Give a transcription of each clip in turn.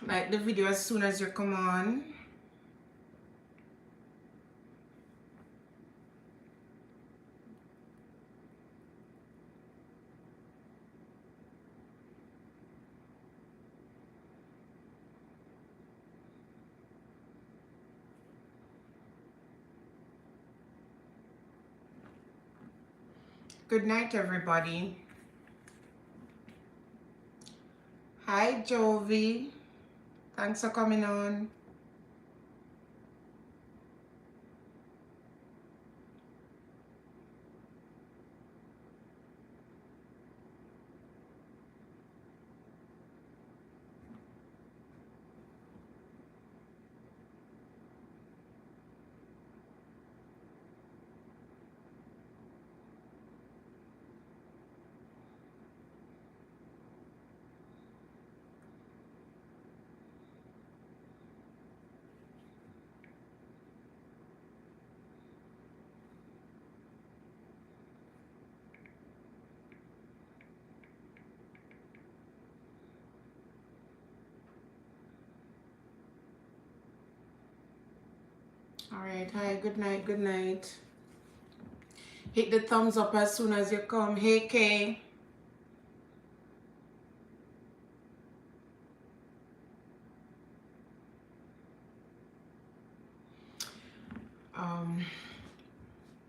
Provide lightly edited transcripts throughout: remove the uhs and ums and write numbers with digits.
Like the video as soon as you come on. Good night, everybody. Hi, Jovi. Thanks for coming on. All right. Hi. Good night. Good night. Hit the thumbs up as soon as you come. Hey, Kay.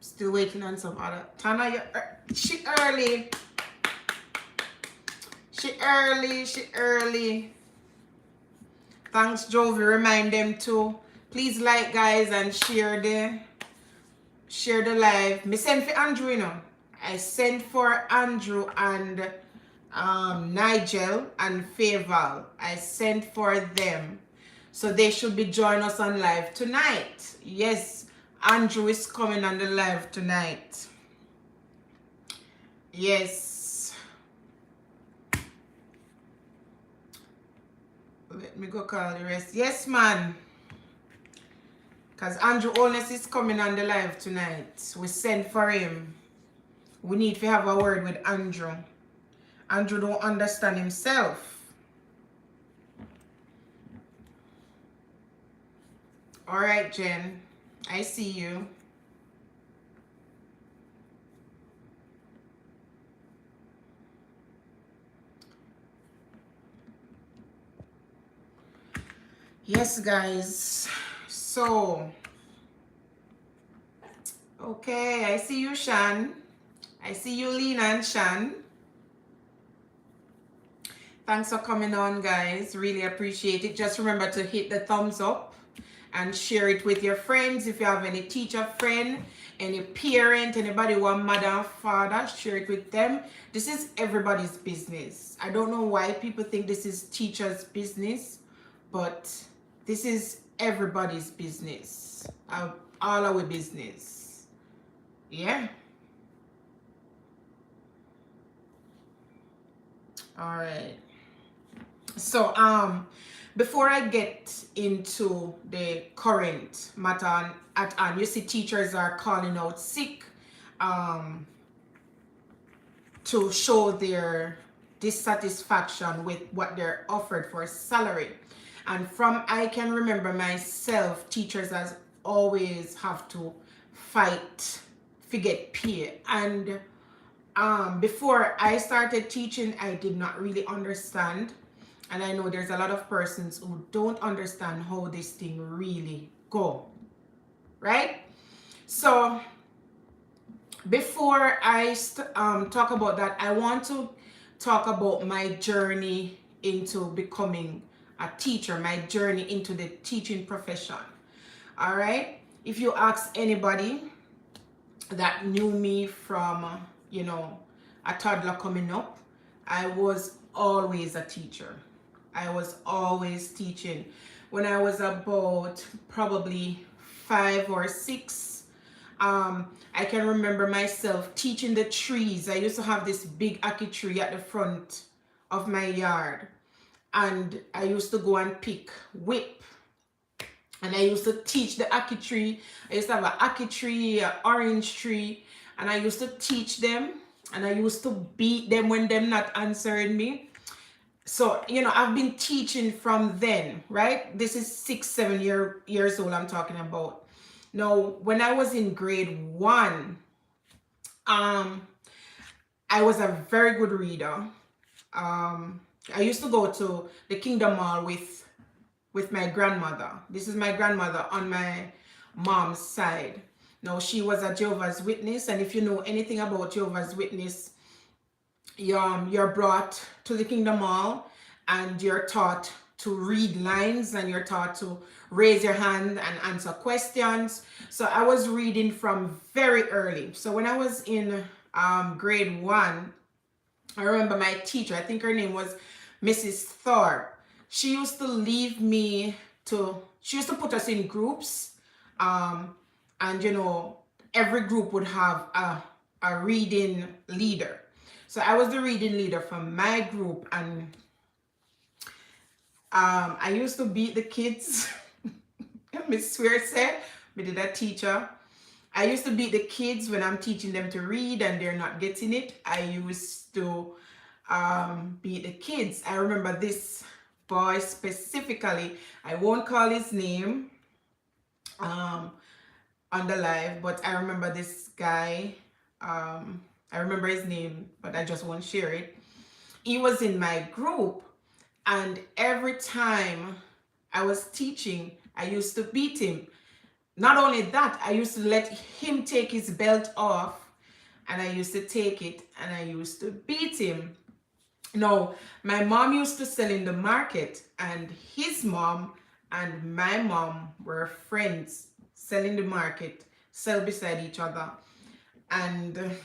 Still waiting on some other. Tana, she early. She early. Thanks, Jovi. Remind them to please like, guys, and share the live. Me send for Andrew, you know. I sent for Andrew and Nigel and Faval. I sent for them. So they should be joining us on live tonight. Yes, Andrew is coming on the live tonight. Yes. Let me go call the rest. Yes, man. Because Andrew Holness is coming on the live tonight. We sent for him. We need to have a word with Andrew. Andrew don't understand himself. All right, Jen. I see you. Yes, guys. So, okay, I see you, Shan. I see you, Lena and Shan. Thanks for coming on, guys. Really appreciate it. Just remember to hit the thumbs up and share it with your friends. If you have any teacher friend, any parent, anybody who want mother and father, share it with them. This is everybody's business. I don't know why people think this is teachers' business, but this is everybody's business. All our business. Yeah. All right. So before I get into the current matter at hand, you see teachers are calling out sick to show their dissatisfaction with what they're offered for salary. And from I can remember myself, teachers has always have to fight to get pay. And before I started teaching, I did not really understand. And I know there's a lot of persons who don't understand how this thing really go. Right? So before I talk about that, I want to talk about my journey into becoming a teacher, my journey into the teaching profession. All right? If you ask anybody that knew me from, a toddler coming up, I was always a teacher. I was always teaching. When I was about probably 5 or 6, I can remember myself teaching the trees. I used to have this big ackee tree at the front of my yard, and I used to go and pick whip, and I used to teach the ackee tree. I used to have an ackee tree, an orange tree, and I used to teach them, and I used to beat them when them not answering me. So, I've been teaching from then, right? This is 6, 7 years old I'm talking about. Now, when I was in grade one, um, I was a very good reader. I used to go to the Kingdom Mall with my grandmother. This is my grandmother on my mom's side. Now, she was a Jehovah's Witness, and if you know anything about Jehovah's Witness, you're brought to the Kingdom Hall and you're taught to read lines and you're taught to raise your hand and answer questions. So I was reading from very early. So when I was in grade one, I remember my teacher, I think her name was Mrs. Thorpe. She used to leave me she used to put us in groups. And every group would have a reading leader. So I was the reading leader for my group, and I used to beat the kids. Miss Swear said, me did a teacher. I used to beat the kids when I'm teaching them to read and they're not getting it. I used to beat the kids. I remember this boy specifically. I won't call his name on the live, but I remember this guy. I remember his name, but I just won't share it. He was in my group, and every time I was teaching, I used to beat him. Not only that, I used to let him take his belt off, and I used to take it, and I used to beat him. Now, my mom used to sell in the market, and his mom and my mom were friends, sell in the market, sell beside each other. And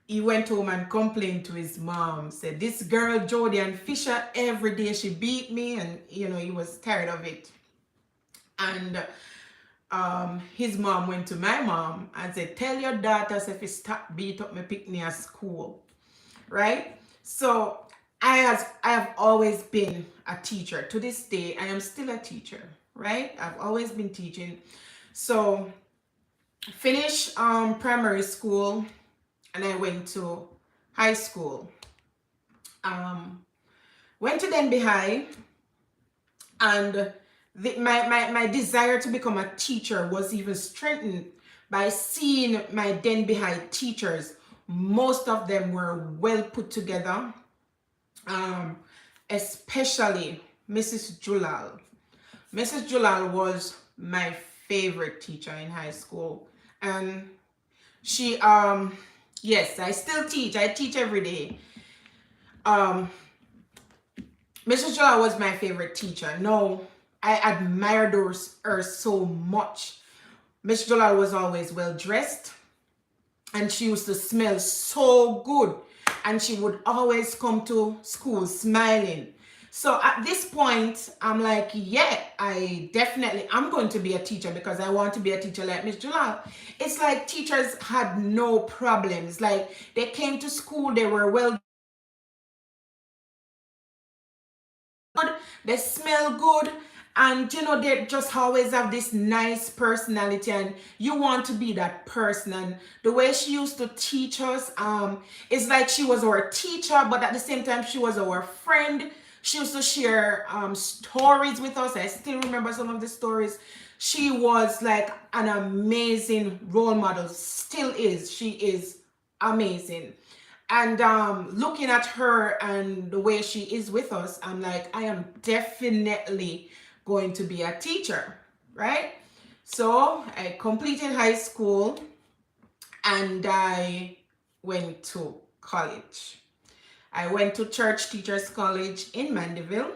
he went home and complained to his mom, said, this girl Jody and Fisher, every day she beat me, and he was tired of it. And his mom went to my mom and said, tell your daughters if you stop beat up my picnic at school, right? So I have always been a teacher. To this day, I am still a teacher, right? I've always been teaching. So finished primary school, and I went to high school. Went to Denby High, and my desire to become a teacher was even strengthened by seeing my Denby High teachers. Most of them were well put together, especially Mrs. Julal. Mrs. Julal was my favorite teacher in high school, and she yes, I still teach. I teach every day. Mrs. Julal was my favorite teacher. No, I admired her so much. Miss Julal was always well dressed, and she used to smell so good, and she would always come to school smiling. So at this point, I'm like, yeah, I'm going to be a teacher because I want to be a teacher like Miss Julal. It's like teachers had no problems. Like, they came to school, they were well good, they smell good, and they just always have this nice personality, and you want to be that person. And the way she used to teach us, it's like she was our teacher, but at the same time she was our friend. She used to share stories with us. I still remember some of the stories. She was like an amazing role model, still is. She is amazing. And looking at her and the way she is with us, I'm like, I am definitely going to be a teacher, right? So I completed high school and I went to college. I went to Church Teachers College in Mandeville,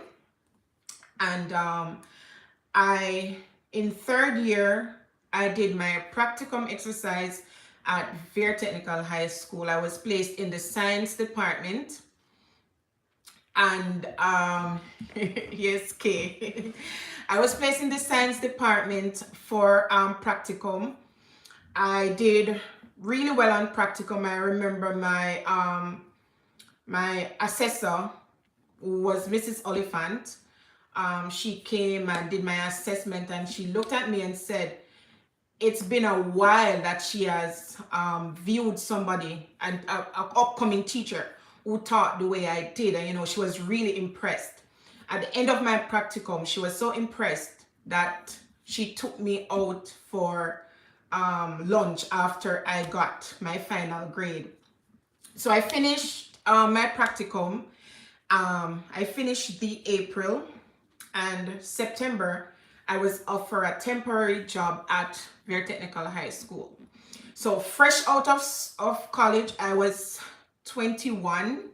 and in third year, I did my practicum exercise at Vere Technical High School. I was placed in the science department, and yes, Kay. I was placed in the science department for practicum. I did really well on practicum. I remember my assessor was Mrs. Oliphant. She came and did my assessment, and she looked at me and said, it's been a while that she has viewed somebody, an upcoming teacher, who taught the way I did. And, you know, she was really impressed. At the end of my practicum, she was so impressed that she took me out for lunch after I got my final grade. So I finished my practicum. I finished the April, and September I was offered a temporary job at Very Technical High School. So fresh out of college, I was 21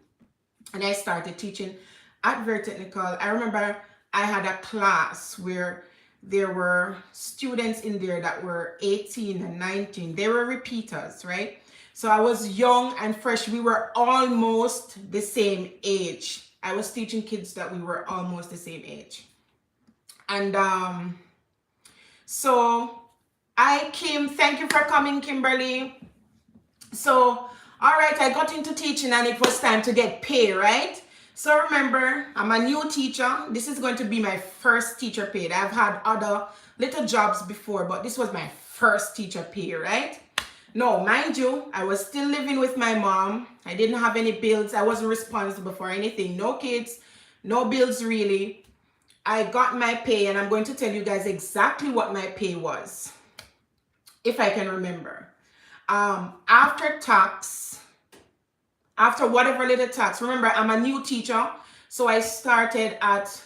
and I started teaching at Very Technical. I remember I had a class where there were students in there that were 18 and 19. They were repeaters, right? So I was young and fresh. We were almost the same age. I was teaching kids that we were almost the same age. And so I came, thank you for coming, Kimberly. So, all right, I got into teaching and it was time to get pay, right? So remember, I'm a new teacher. This is going to be my first teacher paid. I've had other little jobs before, but this was my first teacher pay, right? No, mind you, I was still living with my mom. I didn't have any bills. I wasn't responsible for anything. No kids, no bills really. I got my pay, and I'm going to tell you guys exactly what my pay was, if I can remember. After tax, after whatever little tax, remember I'm a new teacher, so I started at,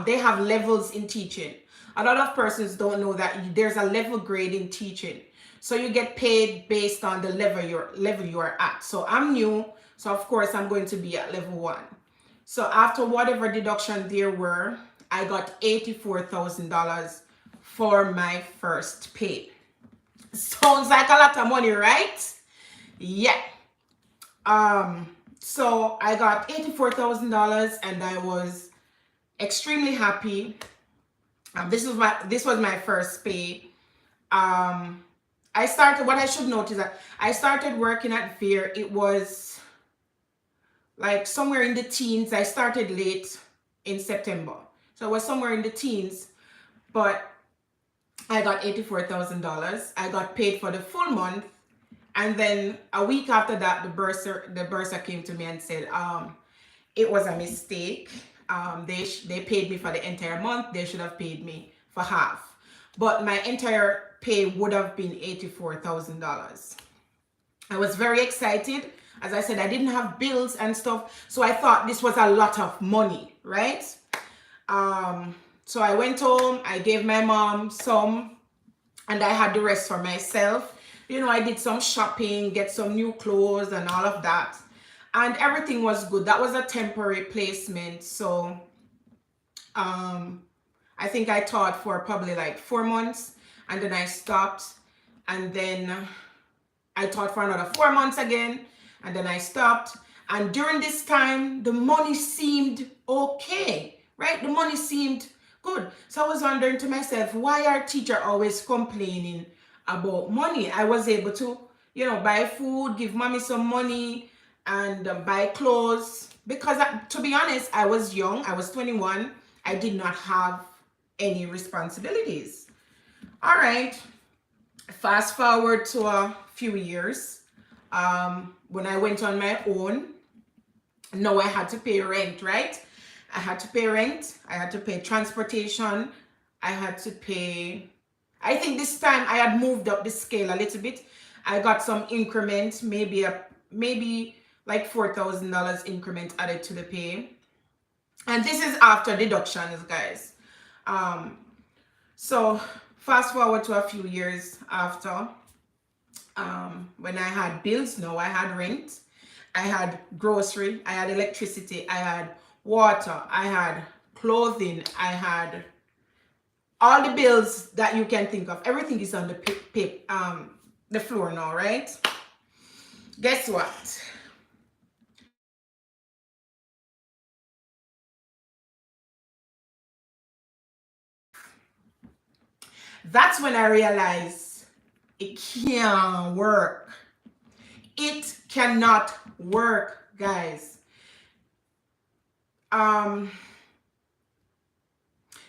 they have levels in teaching. A lot of persons don't know that there's a level grade in teaching. So you get paid based on the level you're at. So I'm new, so of course I'm going to be at level 1. So after whatever deduction there were, I got $84,000 for my first pay. Sounds like a lot of money, right? Yeah. So I got $84,000 and I was extremely happy. This was my first pay. I started, what I should note is that I started working at Veer. It was like somewhere in the teens. I started late in September. So it was somewhere in the teens, but I got $84,000. I got paid for the full month. And then a week after that, the bursar came to me and said, it was a mistake. They paid me for the entire month. They should have paid me for half. But my entire pay would have been $84,000. I was very excited. As I said, I didn't have bills and stuff. So I thought this was a lot of money, right? So I went home, I gave my mom some, and I had the rest for myself. You know, I did some shopping, get some new clothes and all of that. And everything was good. That was a temporary placement. So I think I taught for probably like 4 months, and then I stopped. And then I taught for another 4 months again, and then I stopped. And during this time, the money seemed okay, right? The money seemed good. So I was wondering to myself, why are teachers always complaining about money? I was able to, you know, buy food, give mommy some money, and buy clothes. Because to be honest, I was young. I was 21. I did not have any responsibilities. All right. Fast forward to a few years. When I went on my own, now I had to pay rent, right? I had to pay rent. I had to pay transportation. I had to pay, I think this time I had moved up the scale a little bit. I got some increment, maybe like $4,000 increment added to the pay. And this is after deductions, guys. So fast forward to a few years after, when I had bills, now I had rent, I had grocery, I had electricity, I had water, I had clothing, I had all the bills that you can think of. Everything is on the floor now, right? Guess what? That's when I realized it can't work. It cannot work, guys.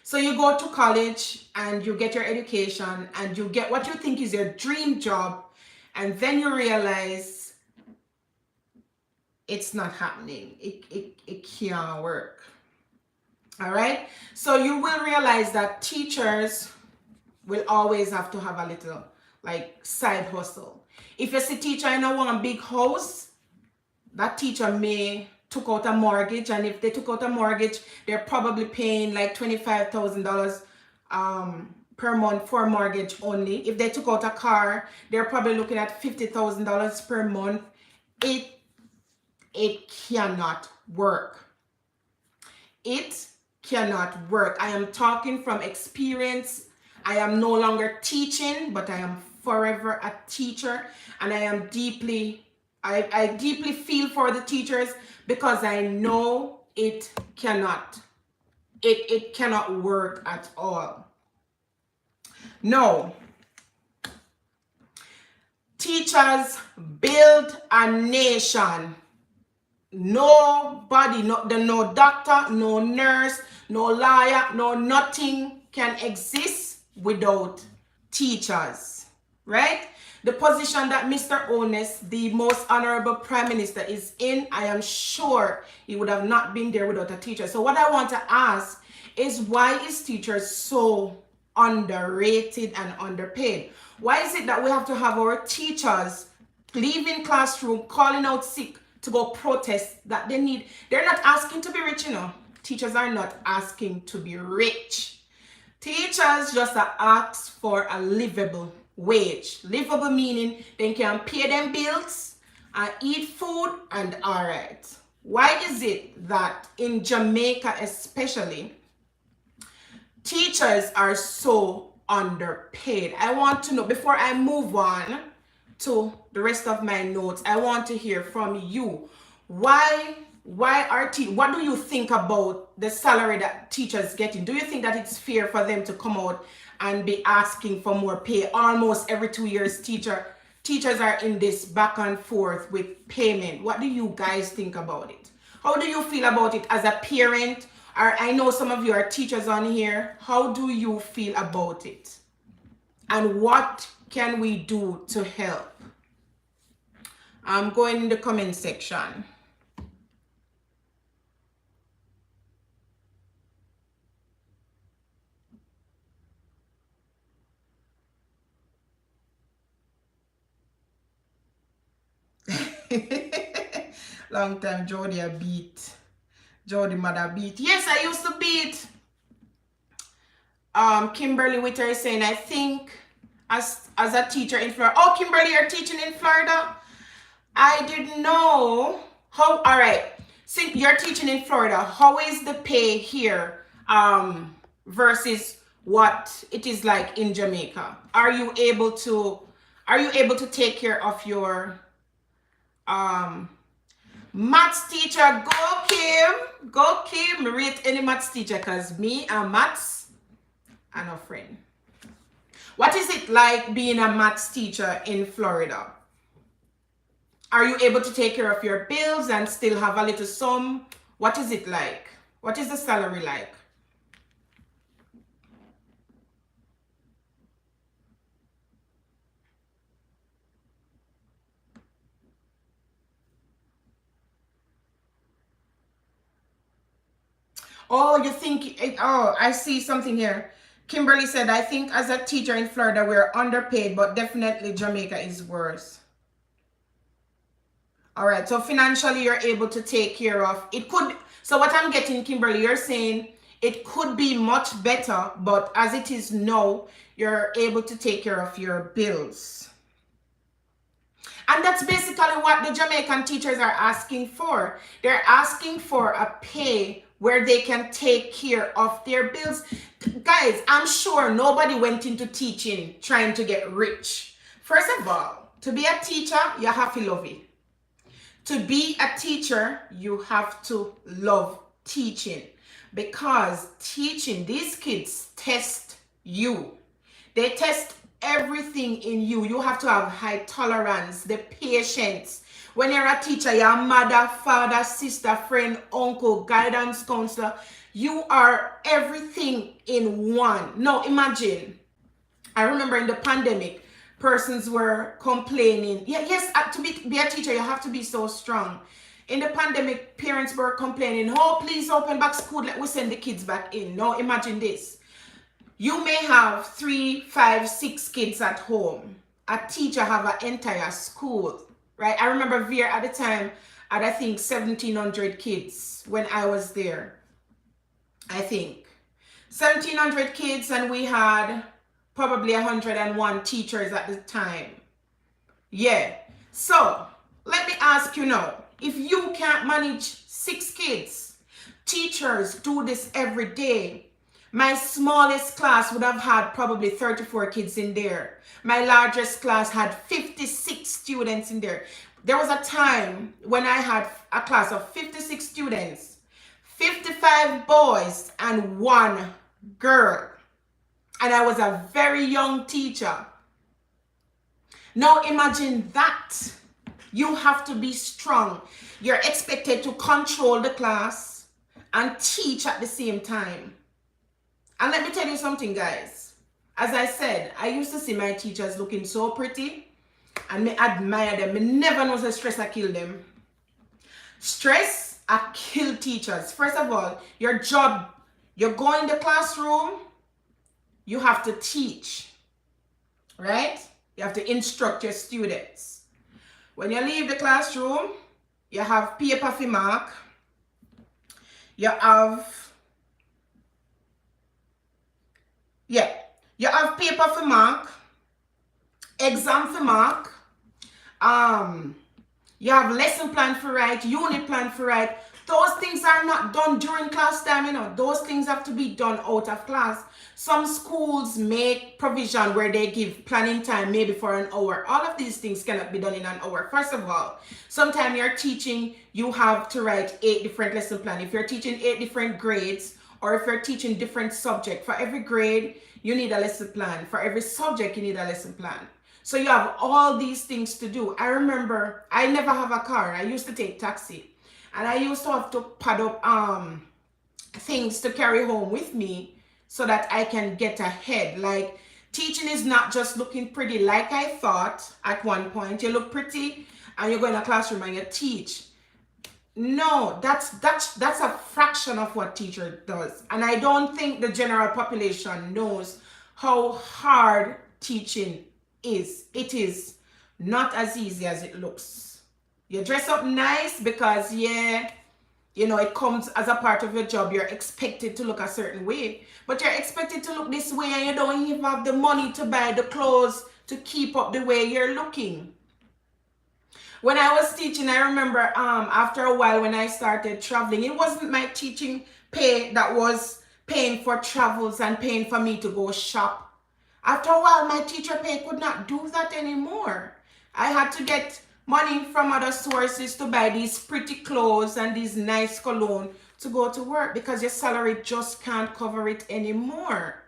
So you go to college and you get your education and you get what you think is your dream job, and then you realize it's not happening. It can't work. All right. So you will realize that teachers will always have to have a little like side hustle. If you see teacher in a one big house, that teacher may took out a mortgage, and if they took out a mortgage, they're probably paying like $25,000 per month for mortgage only. If they took out a car, they're probably looking at $50,000 per month. It cannot work. It cannot work. I am talking from experience. I am no longer teaching, but I am forever a teacher, and I deeply feel for the teachers, because I know it cannot work at all. No. Teachers build a nation. Nobody, no doctor, no nurse, no lawyer, no nothing can exist without teachers, right? The position that Mr. Onus, the most honorable prime minister, is in, I am sure he would have not been there without a teacher. So what I want to ask is, why is teachers so underrated and underpaid? Why is it that we have to have our teachers leaving classroom, calling out sick to go protest that they need? They're not asking to be rich, you know. Teachers are not asking to be rich. Teachers just ask for a livable wage. Livable meaning they can pay them bills and eat food and all right. Why is it that in Jamaica especially, teachers are so underpaid? I want to know, before I move on to the rest of my notes, I want to hear from you. Why are what do you think about the salary that teachers getting? Do you think that it's fair for them to come out and be asking for more pay? Almost every 2 years, teachers are in this back and forth with payment. What do you guys think about it? How do you feel about it as a parent? Or I know some of you are teachers on here. How do you feel about it? And what can we do to help? I'm going in the comment section. Long time Jody a beat. Jody mother beat. Yes, I used to beat. Kimberly Witter is saying, I think as a teacher in Florida. Oh, Kimberly, you're teaching in Florida? I didn't know. How, all right. Since you're teaching in Florida, how is the pay here versus what it is like in Jamaica? Are you able to take care of your maths teacher? Go Kim, rate any maths teacher, because me and maths are no friend. What is it like being a maths teacher in Florida? Are you able to take care of your bills and still have a little sum? What is it like? What is the salary like? Oh, you think, oh, I see something here. Kimberly said, I think as a teacher in Florida, we're underpaid, but definitely Jamaica is worse. All right, so financially, you're able to take care of, it could, so what I'm getting, Kimberly, you're saying it could be much better, but as it is now, you're able to take care of your bills. And that's basically what the Jamaican teachers are asking for. They're asking for a pay where they can take care of their bills. Guys, I'm sure nobody went into teaching trying to get rich. First of all, to be a teacher, you have to love it. To be a teacher, you have to love teaching, because teaching, these kids test you. They test everything in you. You have to have high tolerance, the patience. When you're a teacher, your mother, father, sister, friend, uncle, guidance counselor, you are everything in one. Now imagine, I remember in the pandemic, persons were complaining. Yeah, yes, to be a teacher, you have to be so strong. In the pandemic, parents were complaining, oh, please open back school, let we send the kids back in. Now imagine this. You may have 3, 5, 6 kids at home. A teacher have an entire school, right? I remember Veer at the time had, I think, 1,700 kids when I was there. I think 1,700 kids, and we had probably 101 teachers at the time. Yeah. So let me ask you now, if you can't manage 6 kids, teachers do this every day. My smallest class would have had probably 34 kids in there. My largest class had 56 students in there. There was a time when I had a class of 56 students, 55 boys and 1 girl. And I was a very young teacher. Now imagine that. You have to be strong. You're expected to control the class and teach at the same time. And let me tell you something, guys. As I said, I used to see my teachers looking so pretty and me admire them. Me never know the stress I kill them. Stress I kill teachers. First of all, your job, you go in the classroom, you have to teach, right? You have to instruct your students. When you leave the classroom, you have paper for mark. You have paper for mark, exam for mark, you have lesson plan for write, unit plan for write. Those things are not done during class time, you know. Those things have to be done out of class. Some schools make provision where they give planning time maybe for an hour. All of these things cannot be done in an hour. First of all, sometimes you're teaching, you have to write 8 different lesson plans. If you're teaching 8 different grades, or if you're teaching different subject, for every grade, you need a lesson plan. For every subject, you need a lesson plan. So you have all these things to do. I remember, I never have a car. I used to take taxi. And I used to have to pad up things to carry home with me so that I can get ahead. Like, teaching is not just looking pretty like I thought at one point. You look pretty and you go in a classroom and you teach. No, that's a fraction of what teacher does. And I don't think the general population knows how hard teaching is. It is not as easy as it looks. You dress up nice because, yeah, you know, it comes as a part of your job. You're expected to look a certain way. But you're expected to look this way and you don't even have the money to buy the clothes to keep up the way you're looking. When I was teaching, I remember after a while when I started traveling, it wasn't my teaching pay that was paying for travels and paying for me to go shop. After a while, my teacher pay could not do that anymore. I had to get money from other sources to buy these pretty clothes and these nice cologne to go to work because your salary just can't cover it anymore.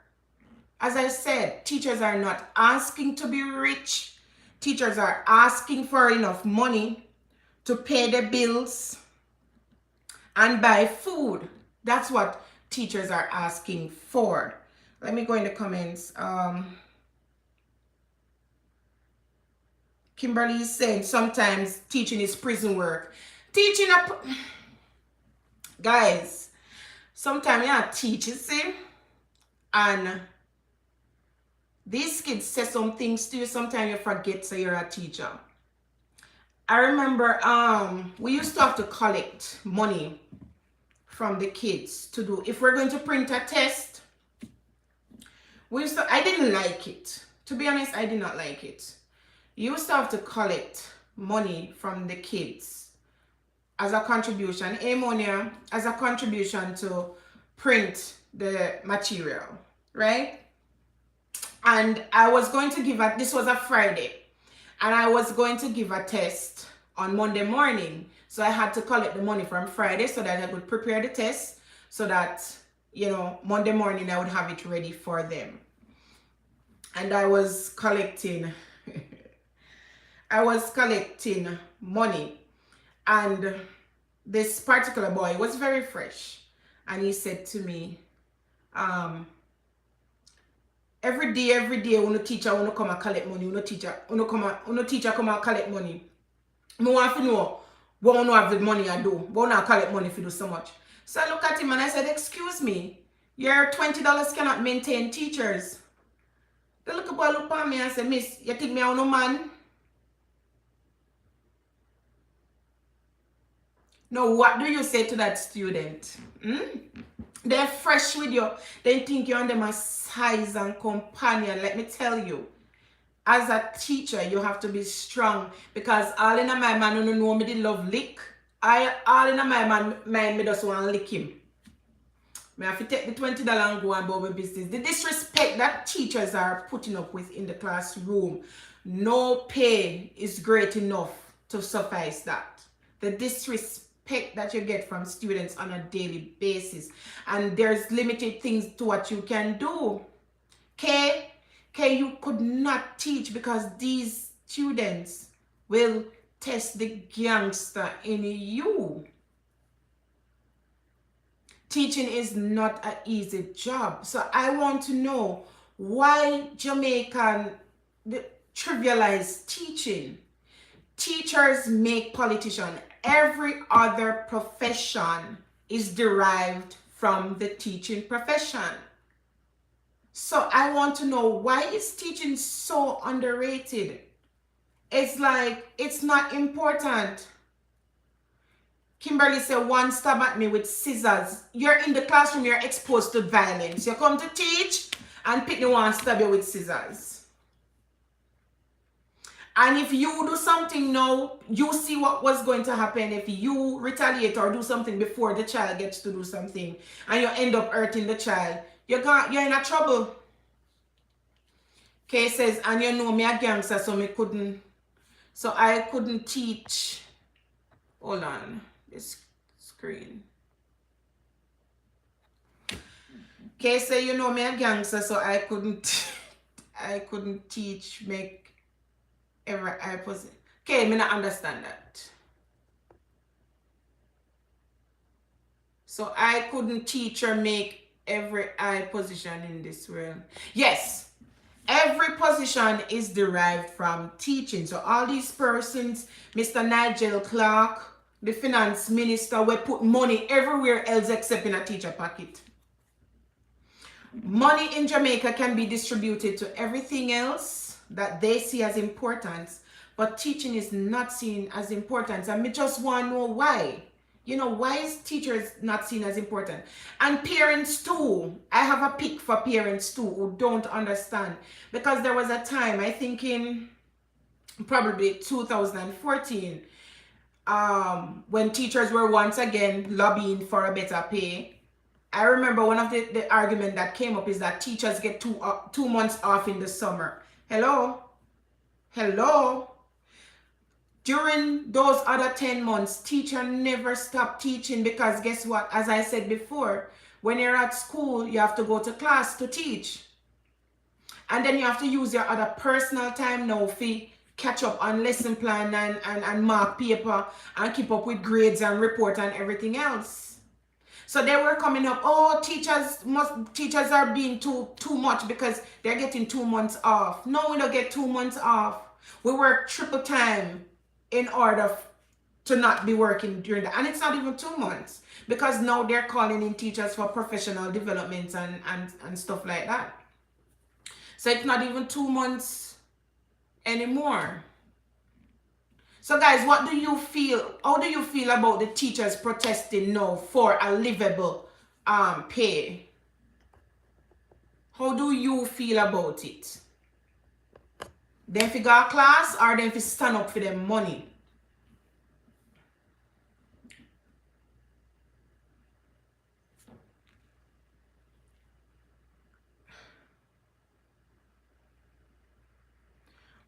As I said, teachers are not asking to be rich. Teachers are asking for enough money to pay the bills and buy food. That's what teachers are asking for. Let me go in the comments. Kimberly is saying sometimes teaching is prison work. Teaching up, guys, sometimes you're a teacher, see, and these kids say some things to you, sometimes you forget so you're a teacher. I remember we used to have to collect money from the kids to do, if we're going to print a test, I didn't like it. To be honest, I did not like it. You used to have to collect money from the kids as a contribution, ammonia, as a contribution to print the material, right? And I was going to give this was a Friday, and I was going to give a test on Monday morning. So I had to collect the money from Friday so that I could prepare the test so that, you know, Monday morning I would have it ready for them. And I was collecting money, and this particular boy was very fresh, and he said to me, every day when the teacher wanna come and collect money, when the teacher come and collect money, I want to know Won't know have the money I do. Won't not collect money if you do so much. So I look at him and I said, excuse me, your $20 cannot maintain teachers. The little boy look at me and said, miss, you think me a no man? Now, what do you say to that student? They're fresh with you. They think you're on them as size and companion. Let me tell you, as a teacher, you have to be strong. Because all in my man who know me the love lick. All in my mind me just want to lick him. I have to take the $20 and go about my business. The disrespect that teachers are putting up with in the classroom, no pay is great enough to suffice that. The disrespect that you get from students on a daily basis. And there's limited things to what you can do. Okay, you could not teach because these students will test the gangster in you. Teaching is not an easy job. So I want to know why Jamaican trivialize teaching. Teachers make politicians. Every other profession is derived from the teaching profession. So I want to know, why is teaching so underrated? It's like, it's not important. Kimberly said, one stab at me with scissors. You're in the classroom, you're exposed to violence. You come to teach and pick the one stab you with scissors. And if you do something now, you see what was going to happen if you retaliate or do something before the child gets to do something and you end up hurting the child. You're in a trouble. Kay says, and you know me a gangster, so I couldn't teach. Hold on, this screen. Kay say, you know me a gangster, so I couldn't teach, make every eye position. Okay, me not understand that. So I couldn't teach or make every eye position in this world. Yes. Every position is derived from teaching. So all these persons, Mr. Nigel Clark, the finance minister, will put money everywhere else except in a teacher pocket. Money in Jamaica can be distributed to everything else that they see as important, but teaching is not seen as important. And we just want to know why. You know, why is teachers not seen as important? And parents too. I have a pick for parents too who don't understand. Because there was a time, I think in probably 2014, when teachers were once again lobbying for a better pay. I remember one of the argument that came up is that teachers get 2 months off in the summer. Hello? During those other 10 months, teacher never stopped teaching, because guess what? As I said before, when you're at school, you have to go to class to teach. And then you have to use your other personal time now for catch up on lesson plan and mark paper and keep up with grades and report and everything else. So they were coming up, oh, teachers are being too much because they're getting 2 months off. No, we don't get 2 months off. We work triple time in order to not be working during that. And it's not even 2 months, because now they're calling in teachers for professional development and stuff like that. So it's not even 2 months anymore. So guys, what do you feel? How do you feel about the teachers protesting now for a livable pay? How do you feel about it? Them fi go class or them fi stand up for them money?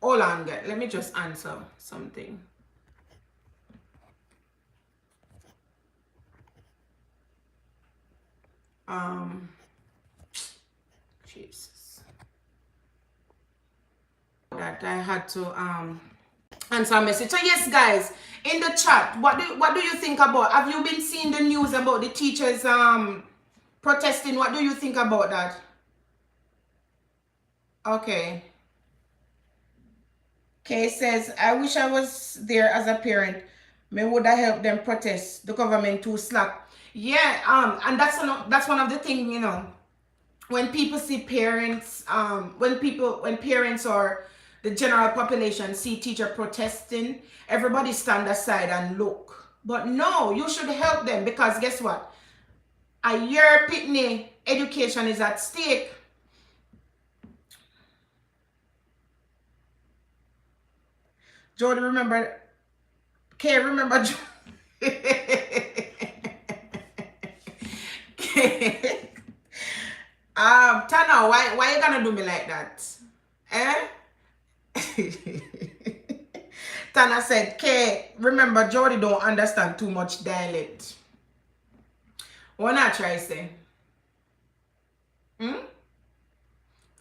Hold on, guys. Let me just answer something. Jesus. That I had to answer a message. So yes, guys, in the chat, what do you think about? Have you been seeing the news about the teachers protesting? What do you think about that? Okay. Kay says, I wish I was there as a parent. Me would have helped them protest. The government too slack. Yeah, and that's one of the things, you know, when people see parents, when parents or the general population see teacher protesting, everybody stand aside and look. But no, you should help them, because guess what? A year pitney education is at stake. Jody, remember? Kay, remember? Tana, why you gonna do me like that? Eh? Tana said, Kay, remember Jody don't understand too much dialect. What not try say?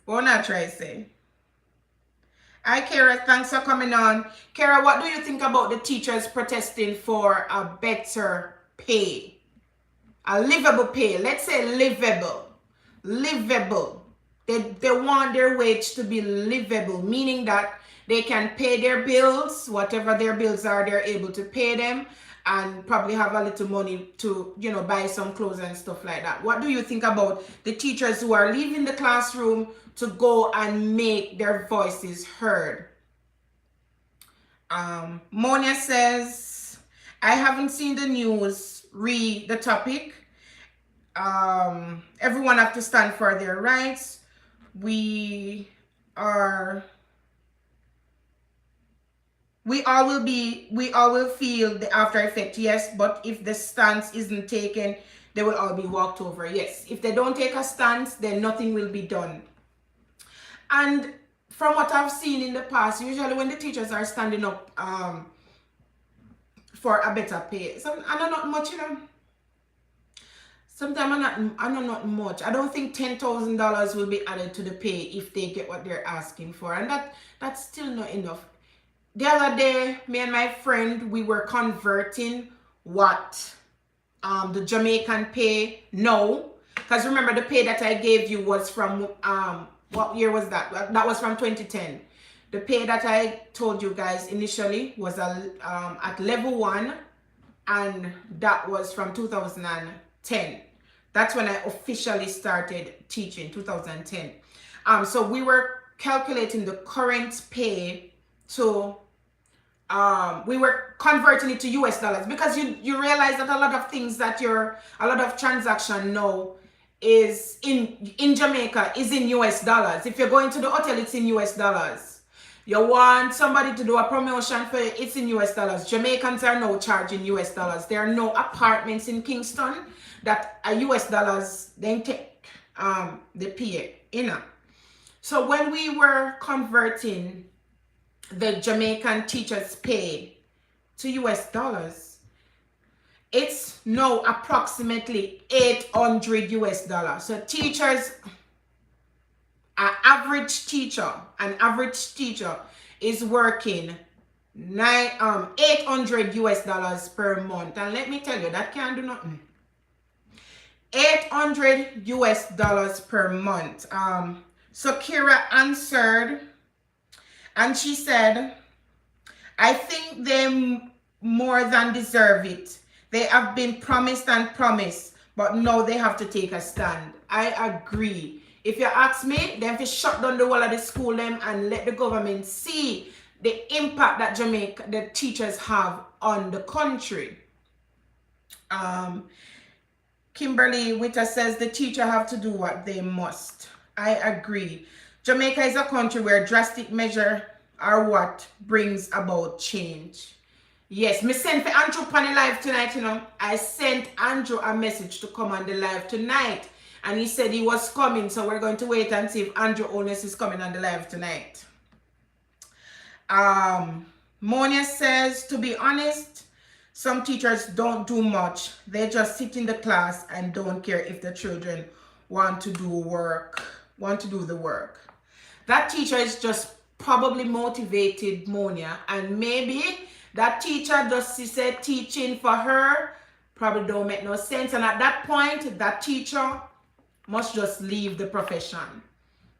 What not try say? Hi Kara, thanks for coming on. Kara, what do you think about the teachers protesting for a better pay? A livable pay. Let's say livable. Livable. They want their wage to be livable, meaning that they can pay their bills, whatever their bills are, they're able to pay them, and probably have a little money to, you know, buy some clothes and stuff like that. What do you think about the teachers who are leaving the classroom to go and make their voices heard? Monia says, I haven't seen the news. Read the topic. Everyone have to stand for their rights. We all will feel the after effect, yes, but if the stance isn't taken, they will all be walked over. Yes, if they don't take a stance, then nothing will be done. And from what I've seen in the past, usually when the teachers are standing up for a better pay, I know not much, you know. Sometimes I know not much. I don't think $10,000 will be added to the pay if they get what they're asking for, and that's still not enough. The other day, me and my friend, we were converting what the Jamaican pay. No, because remember the pay that I gave you was from what year was that? That was from 2010. The pay that I told you guys initially was at level 1, and that was from 2010. That's when I officially started teaching, 2010. So we were calculating the current pay to we were converting it to US dollars, because you realize that a lot of things that a lot of transaction now is in Jamaica is in US dollars. If you're going to the hotel, it's in US dollars. You want somebody to do a promotion for it, it's in US dollars. Jamaicans are now charging US dollars. There are no apartments in Kingston that are US dollars, then take the pay, you know. So when we were converting the Jamaican teachers' pay to US dollars, it's now approximately 800 US dollars. So teachers, an average teacher is working 800 US dollars per month. And let me tell you, that can't do nothing. 800 US dollars per month. So Kira answered, and she said, I think they more than deserve it. They have been promised and promised, but now they have to take a stand. I agree. If you ask me, they have to shut down the whole of the school them and let the government see the impact that the teachers have on the country. Kimberly Witter says the teacher have to do what they must. I agree. Jamaica is a country where drastic measures are what brings about change. Yes, me sent for Andrew on the live tonight, you know. I sent Andrew a message to come on the live tonight, and he said he was coming, so we're going to wait and see if Andrew Onus is coming on the live tonight. Monia says, to be honest, some teachers don't do much. They just sit in the class and don't care if the children want to do the work. That teacher is just probably motivated, Monia, and maybe that teacher just said teaching for her probably don't make no sense, and at that point that teacher must just leave the profession.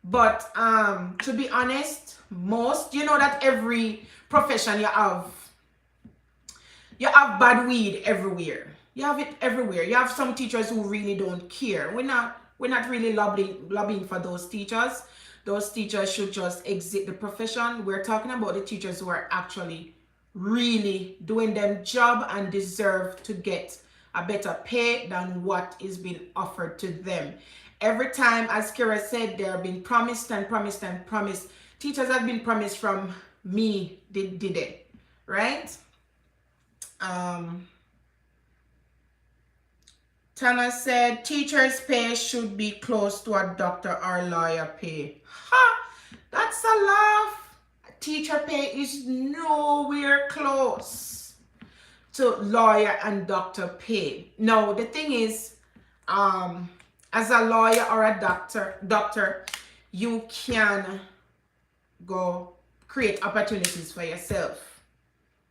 But to be honest, you know that every profession you You have bad weed everywhere. You have it everywhere. You have some teachers who really don't care. We're not really lobbying for those teachers. Those teachers should just exit the profession. We're talking about the teachers who are actually really doing their job and deserve to get a better pay than what is being offered to them. Every time, as Kira said, they are being promised and promised and promised. Teachers have been promised from me, did it, right? Tana said, teacher's pay should be close to a doctor or lawyer pay. Ha! That's a laugh. Teacher pay is nowhere close to lawyer and doctor pay. No, the thing is, as a lawyer or a doctor, you can go create opportunities for yourself,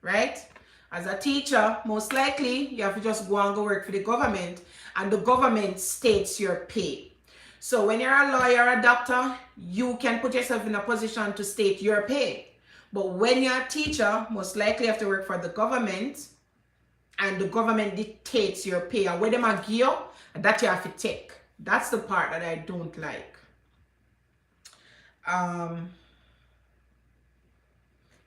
right? As a teacher, most likely, you have to just go and go work for the government, and the government states your pay. So when you're a lawyer or a doctor, you can put yourself in a position to state your pay. But when you're a teacher, most likely you have to work for the government, and the government dictates your pay. And where them a give you, that you have to take. That's the part that I don't like.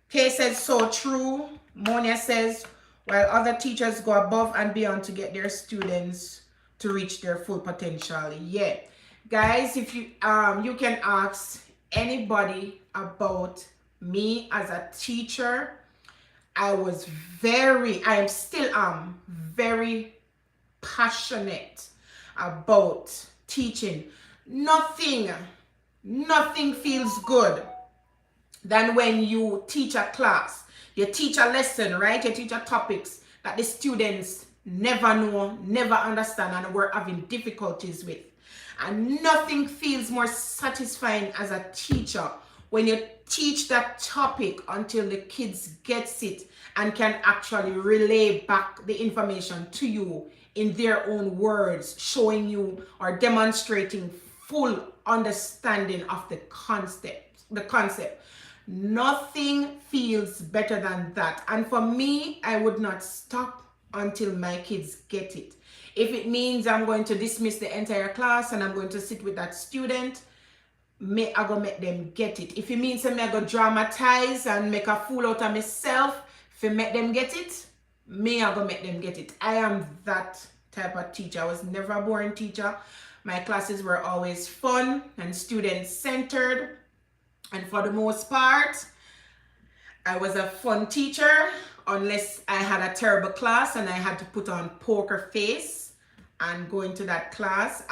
Kay says, so true. Monia says, while other teachers go above and beyond to get their students to reach their full potential. Yeah. Guys, if you you can ask anybody about me as a teacher. I am still very passionate about teaching. Nothing feels good than when you teach a class. You teach a lesson, right? You teach a topics that the students never know, never understand, and we're having difficulties with. And nothing feels more satisfying as a teacher when you teach that topic until the kids gets it and can actually relay back the information to you in their own words, showing you or demonstrating full understanding of the concept. Nothing feels better than that. And for me, I would not stop until my kids get it. If it means I'm going to dismiss the entire class and I'm going to sit with that student, I go make them get it. If it means I go dramatize and make a fool out of myself, if I make them get it, I go make them get it. I am that type of teacher. I was never a boring teacher. My classes were always fun and student-centered. And for the most part, I was a fun teacher unless I had a terrible class and I had to put on poker face and go into that class.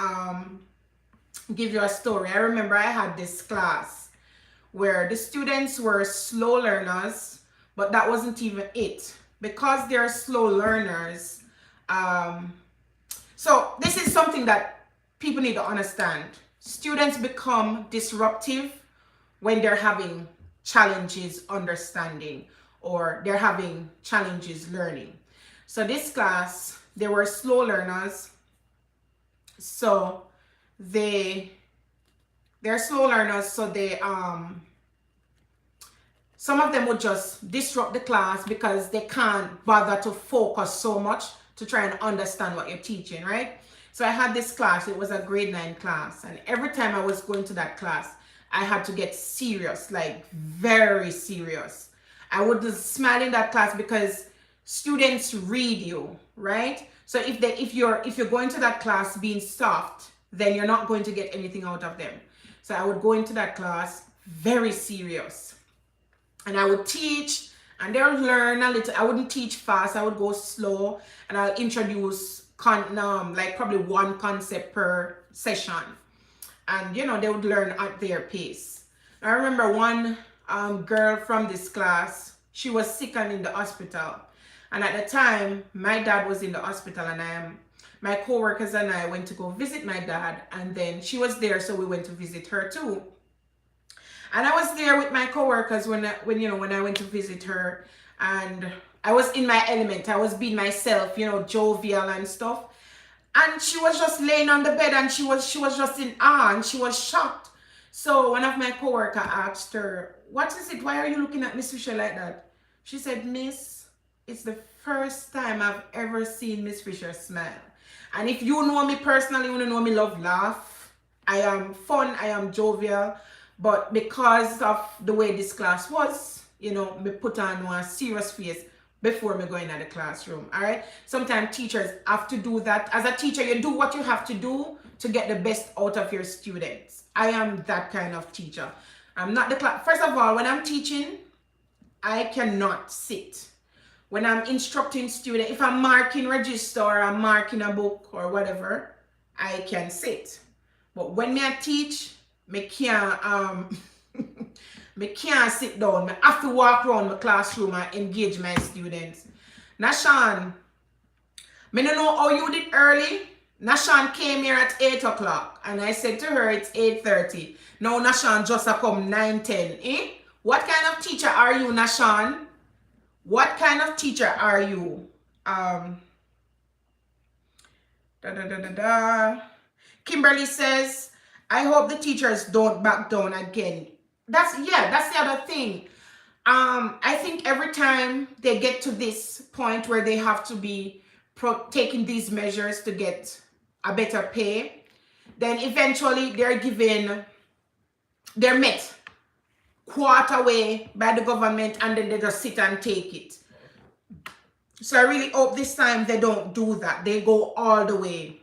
Give you a story. I remember I had this class where the students were slow learners, but that wasn't even it. Because they're slow learners, so this is something that people need to understand. Students become disruptive when they're having challenges understanding or they're having challenges learning. So this class, they were slow learners. So they're slow learners, so they some of them would just disrupt the class because they can't bother to focus so much to try and understand what you're teaching, right? So I had this class, it was a grade 9 class, and every time I was going to that class, I had to get serious, like very serious. I would just smile in that class because students read you, right? So if you're going to that class being soft, then you're not going to get anything out of them. So I would go into that class very serious. And I would teach and they'll learn a little. I wouldn't teach fast, I would go slow and I'll introduce like probably one concept per session. And you know, they would learn at their pace. I remember one girl from this class, she was sick and in the hospital. And at the time, my dad was in the hospital and my co-workers and I went to go visit my dad, and then she was there, so we went to visit her too. And I was there with my co-workers when I went to visit her, and I was in my element. I was being myself, you know, jovial and stuff. And she was just laying on the bed and she was just in awe and she was shocked. So one of my co-workers asked her, "What is it? Why are you looking at Miss Fisher like that?" She said, "Miss, It's the first time I've ever seen Miss Fisher smile. And if you know me personally, you know me love laugh. I am fun, I am jovial. But because of the way this class was, you know, me put on one serious face before me going to the classroom. All right. Sometimes teachers have to do that. As a teacher, you do what you have to do to get the best out of your students. I am that kind of teacher. I'm not the class. First of all, when I'm teaching, I cannot sit. When I'm instructing students, if I'm marking register or I'm marking a book or whatever, I can sit. But when me I teach, me can't me can't sit down. I have to walk around my classroom and engage my students. Nashan, me don't know how you did early. Nashan came here at 8 o'clock and I said to her it's 8:30. Now Nashan just a come 9:10. Eh? What kind of teacher are you, Nashan? What kind of teacher are you? Kimberly says, I hope the teachers don't back down again. That's the other thing. I think every time they get to this point where they have to be taking these measures to get a better pay, then eventually they're met quarter way by the government and then they just sit and take it. So I really hope this time they don't do that. They go all the way.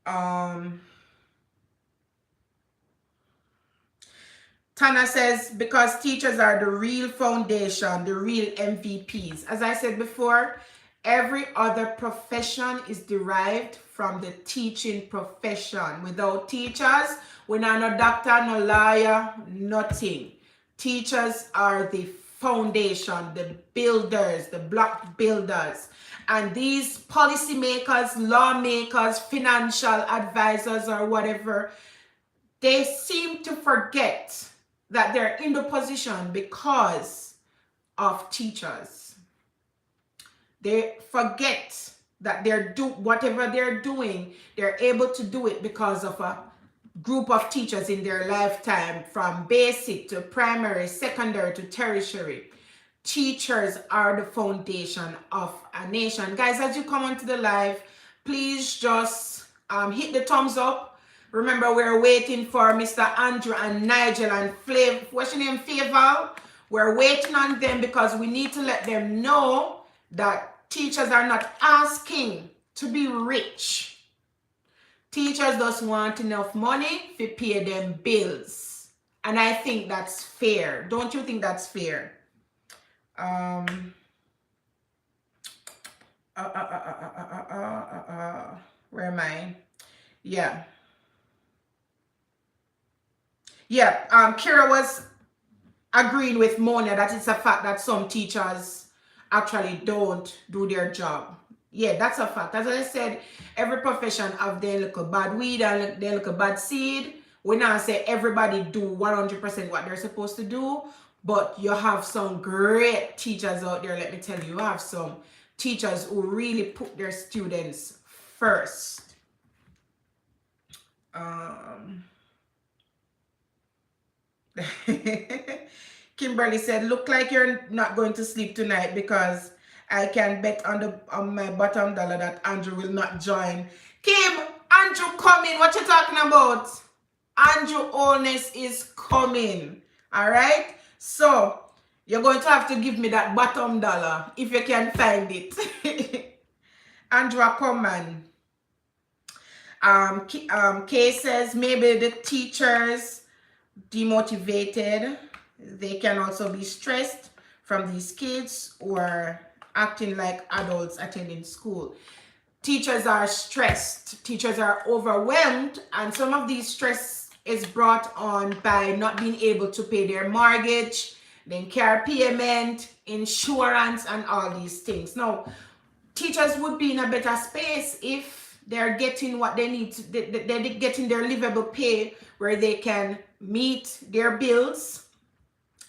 Tana says, because teachers are the real foundation, the real MVPs. As I said before, every other profession is derived from the teaching profession. Without teachers, we're not no doctor, no lawyer, nothing. Teachers are the foundation, the builders, the block builders. And these policymakers, lawmakers, financial advisors, or whatever, they seem to forget that they're in the position because of teachers. They forget that whatever they're doing, they're able to do it because of a group of teachers in their lifetime, from basic to primary, secondary to tertiary. Teachers are the foundation of a nation. Guys, as you come onto the live, please just hit the thumbs up. Remember, we're waiting for Mr. Andrew and Nigel and what's your name, Faval? We're waiting on them because we need to let them know that teachers are not asking to be rich. Teachers just want enough money to pay them bills. And I think that's fair. Don't you think that's fair? Where am I? Yeah. Kira was agreeing with Mona that it's a fact that some teachers actually don't do their job. Yeah, that's a fact. As I said, every profession have their little bad weed and their little bad seed. We now say everybody do 100% what they're supposed to do, but you have some great teachers out there. Let me tell you, you have some teachers who really put their students first. Kimberly said, look like you're not going to sleep tonight because I can bet on my bottom dollar that Andrew will not join. Kim, Andrew coming. What you talking about? Andrew Oldness is coming. All right. So you're going to have to give me that bottom dollar if you can find it. Andrew, come on. Kay says maybe the teachers demotivated. They can also be stressed from these kids or acting like adults attending school. Teachers are stressed. Teachers are overwhelmed, and some of these stress is brought on by not being able to pay their mortgage, then car payment, insurance, and all these things. Now, teachers would be in a better space if they're getting what they need to, they're getting their livable pay where they can meet their bills,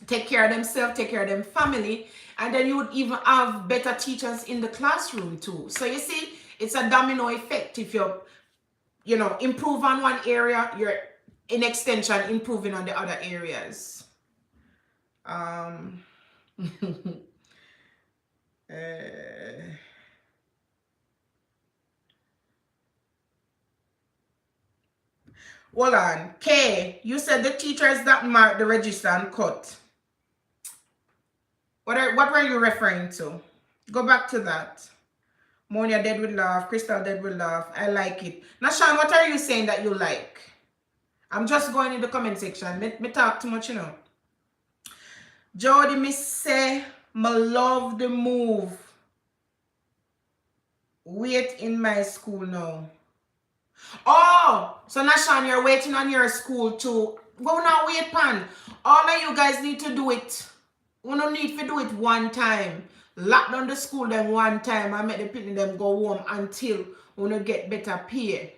take care of themselves, take care of their family, and then you would even have better teachers in the classroom too. So you see, it's a domino effect. If you know, improve on one area, you're in extension improving on the other areas. Hold on. K, you said the teachers that mark the register and cut. What were you referring to? Go back to that. Monia dead with love. Crystal dead with love. I like it. Nashan, what are you saying that you like? I'm just going in the comment section. Me talk too much, you know. Jody, me say, me love the move. Wait in my school now. Oh, so Nashan, you're waiting on your school to go now wait pan. All of you guys need to do it. We don't need to do it one time. Lock down the school then one time and make the people them go home until we don't get better pay.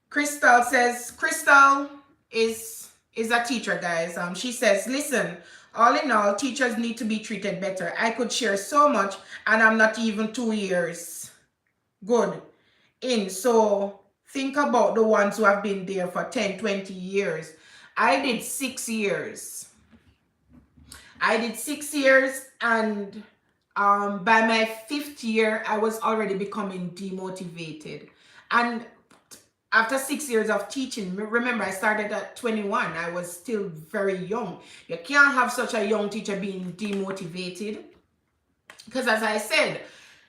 Crystal says, Crystal is a teacher, guys. She says, listen, all in all, teachers need to be treated better. I could share so much and I'm not even 2 years. Good. So think about the ones who have been there for 10, 20 years. I did 6 years. And by my 5th year, I was already becoming demotivated. And after 6 years of teaching, remember I started at 21. I was still very young. You can't have such a young teacher being demotivated. Because as I said,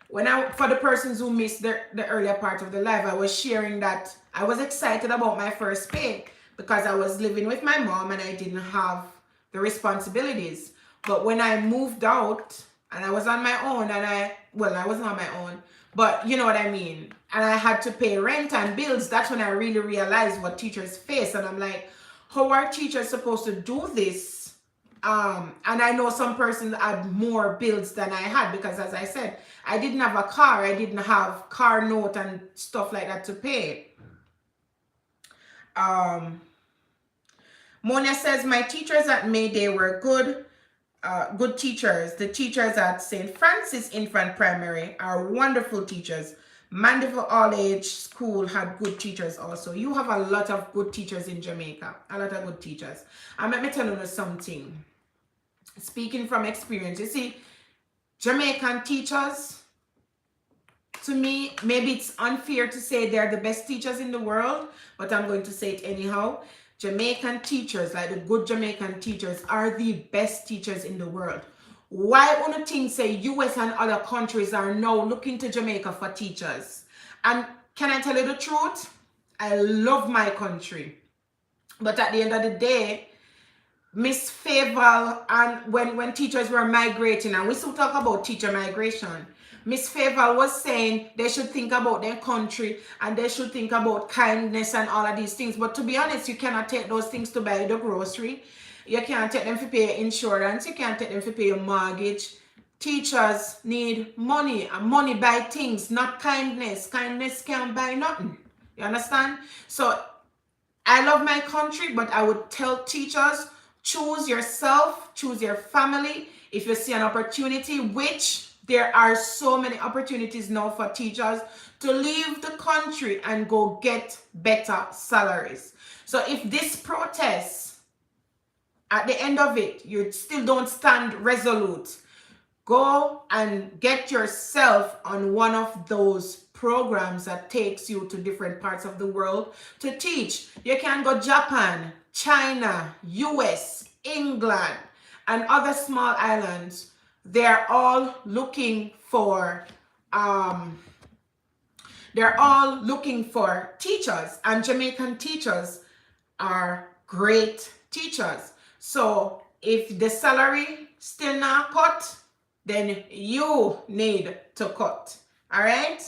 for the persons who missed the earlier part of the live, I was sharing that I was excited about my first pay because I was living with my mom and I didn't have the responsibilities. But when I moved out and I was on my own I wasn't on my own, but you know what I mean. And I had to pay rent and bills. That's when I really realized what teachers face. And I'm like, how are teachers supposed to do this? And I know some persons had more bills than I had because, as I said, I didn't have a car. I didn't have car note and stuff like that to pay. Monia says, my teachers at Mayday were good teachers. The teachers at St. Francis Infant Primary are wonderful teachers. Mandeville All Age School had good teachers also. You have a lot of good teachers in Jamaica. A lot of good teachers. And let me tell you something. Speaking from experience, you see, Jamaican teachers, to me, maybe it's unfair to say they're the best teachers in the world, but I'm going to say it anyhow. Jamaican teachers, like the good Jamaican teachers, are the best teachers in the world. Why one thing say US and other countries are now looking to Jamaica for teachers? And can I tell you the truth? I love my country. But at the end of the day, Miss Faval, and when teachers were migrating, and we still talk about teacher migration, Miss Faval was saying they should think about their country and they should think about kindness and all of these things. But to be honest, you cannot take those things to buy the grocery. You can't take them to pay insurance. You can't take them to pay your mortgage. Teachers need money, and money buy things, not kindness. Kindness can't buy nothing. You understand? So I love my country, but I would tell teachers, choose yourself, choose your family. If you see an opportunity, which there are so many opportunities now for teachers to leave the country and go get better salaries. So if this protest, at the end of it, you still don't stand resolute, go and get yourself on one of those programs that takes you to different parts of the world to teach. You can go Japan, China, US, England, and other small islands. They're all looking for teachers, and Jamaican teachers are great teachers. So if the salary still not cut, then you need to cut. All right.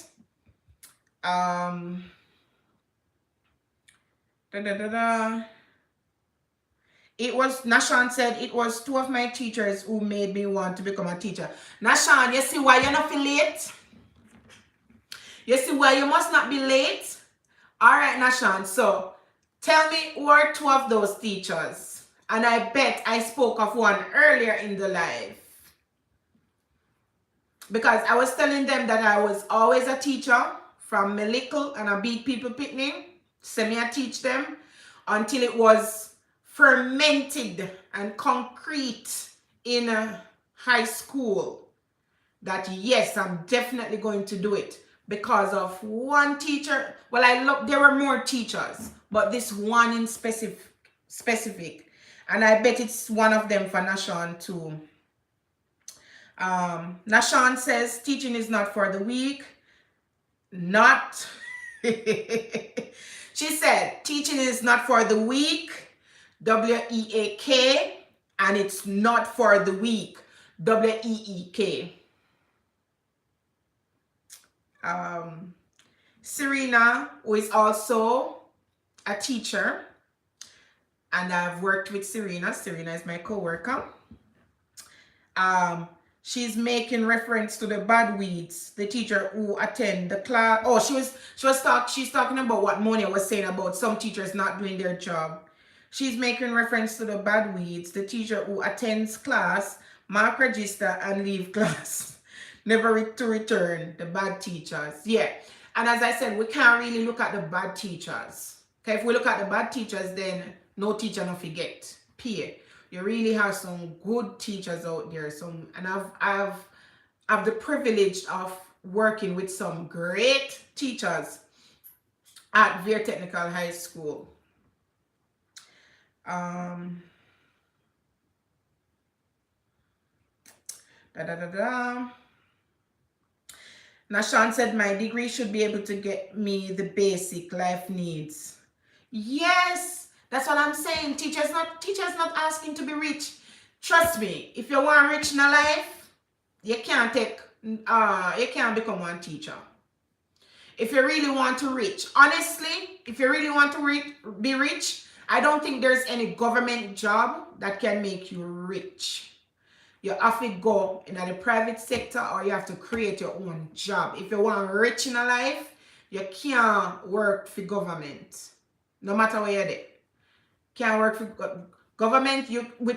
It was, Nashan said, it was 2 of my teachers who made me want to become a teacher. Nashan, you see why you're not late? You see why you must not be late? All right, Nashan. So tell me who are 2 of those teachers. And I bet I spoke of one earlier in the live. Because I was telling them that I was always a teacher from me little and a big people picnic. Send me I teach them until it was fermented and concrete in a high school that yes, I'm definitely going to do it because of one teacher. Well, there were more teachers, but this one in specific, and I bet it's one of them for Nashawn too. Nashawn says teaching is not for the weak. Not. She said teaching is not for the weak, W-E-A-K, and it's not for the weak, W-E-E-K. Serena, who is also a teacher, and I've worked with Serena. Serena is my co-worker. She's making reference to the bad weeds, the teacher who attend the class. Oh, she's talking about what Monia was saying about some teachers not doing their job. She's making reference to the bad weeds, the teacher who attends class, mark register, and leave class. Never to return, the bad teachers. Yeah. And as I said, we can't really look at the bad teachers. Okay, if we look at the bad teachers, then no teacher no forget. Period. You really have some good teachers out there. And I've the privilege of working with some great teachers at Veer Technical High School. Nashan said my degree should be able to get me the basic life needs. Yes, that's what I'm saying. Teachers not asking to be rich. Trust me, if you want rich in a life, you can't become one teacher. If you really want to rich, honestly, if you really want to be rich, I don't think there's any government job that can make you rich. You have to go in the private sector or you have to create your own job. If you want rich in a life, you can't work for government. No matter where you're there. Can't work for government.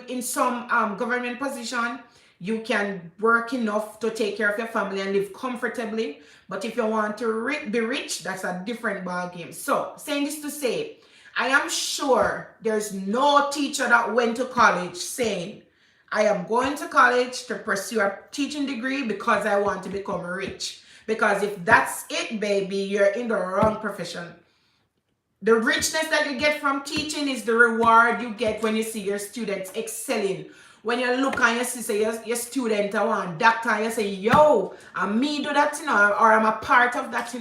In some government position, you can work enough to take care of your family and live comfortably. But if you want to be rich, that's a different ball game. So, saying this to say, I am sure there's no teacher that went to college saying, I am going to college to pursue a teaching degree because I want to become rich. Because if that's it, baby, you're in the wrong profession. The richness that you get from teaching is the reward you get when you see your students excelling. When you look and you see say your student I want doctor and you say, yo, I'm me do that, or I'm a part of that,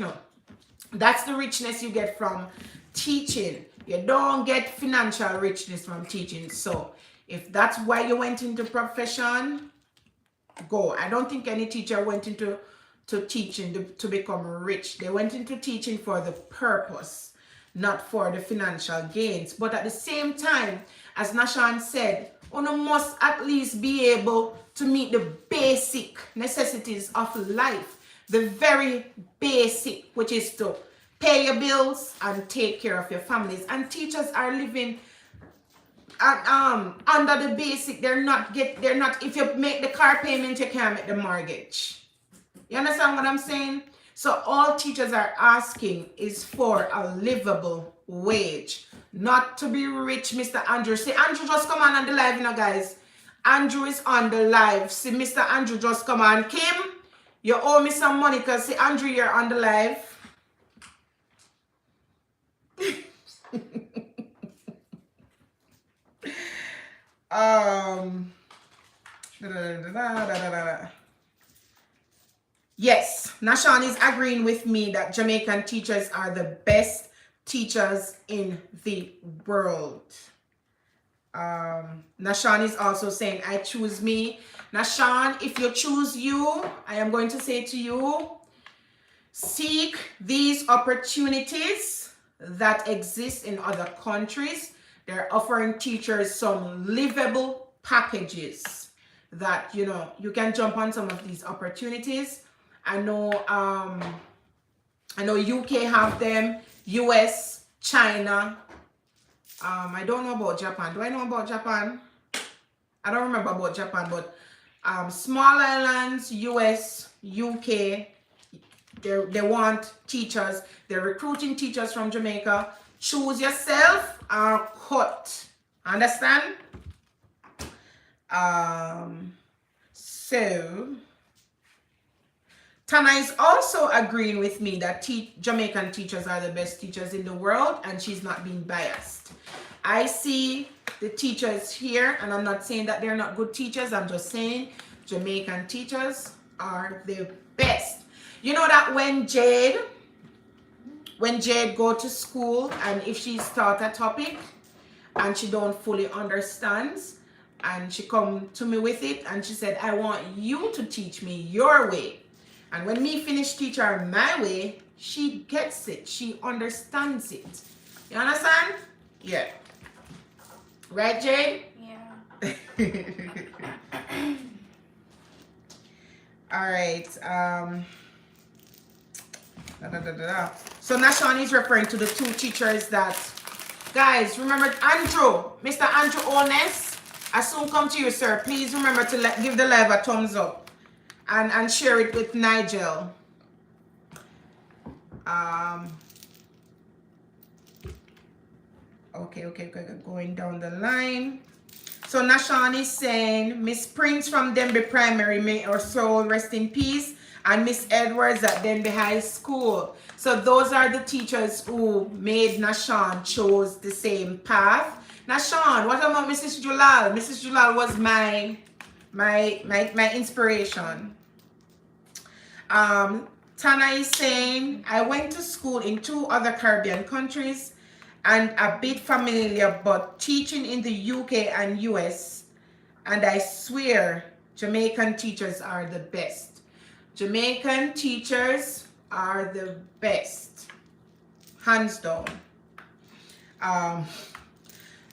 That's the richness you get from teaching. You don't get financial richness from teaching. So if that's why you went into profession, go. I don't think any teacher went into teaching to become rich. They went into teaching for the purpose, not for the financial gains. But at the same time, as Nashan said, one must at least be able to meet the basic necessities of life. The very basic, which is to pay your bills and take care of your families. And teachers are living under the basic. They're not, if you make the car payment, you can't make the mortgage. You understand what I'm saying? So all teachers are asking is for a livable wage, not to be rich. Mr. Andrew, say Andrew just come on the live, guys. Andrew is on the live. See, Mr. Andrew just come on. Kim, you owe me some money because see, Andrew, you're on the live. Yes, Nashan is agreeing with me that Jamaican teachers are the best teachers in the world. Nashan is also saying, I choose me. Nashan, if you choose you, I am going to say to you, seek these opportunities that exist in other countries. They're offering teachers some livable packages that, you can jump on some of these opportunities. I know UK have them, US, China. I don't know about Japan. Do I know about Japan? I don't remember about Japan, but small islands, US, UK, they want teachers. They're recruiting teachers from Jamaica. Choose yourself or cut. Understand? So Tana is also agreeing with me that Jamaican teachers are the best teachers in the world, and she's not being biased. I see the teachers here, and I'm not saying that they're not good teachers. I'm just saying Jamaican teachers are the best. You know that when Jade go to school, and if she's taught a topic and she don't fully understand, and she come to me with it and she said, I want you to teach me your way. And when me finish teach her my way, she gets it. She understands it. You understand? Yeah. Right, Jade? Yeah. All right. So Nashawn is referring to the two teachers that, guys, remember Andrew, Mr. Andrew Ones, I soon come to you, sir. Please remember to give the live a thumbs up and share it with Nigel. Okay, going down the line. So Nashawn is saying, Miss Prince from Denby Primary, may her soul rest in peace, and Miss Edwards at Denby High School. So those are the teachers who made Nashawn chose the same path. Nashawn, what about Mrs. Julal? Mrs. Julal was my inspiration. Tana is saying, I went to school in 2 other Caribbean countries and a bit familiar, but teaching in the UK and US, and I swear Jamaican teachers are the best. Jamaican teachers are the best, hands down.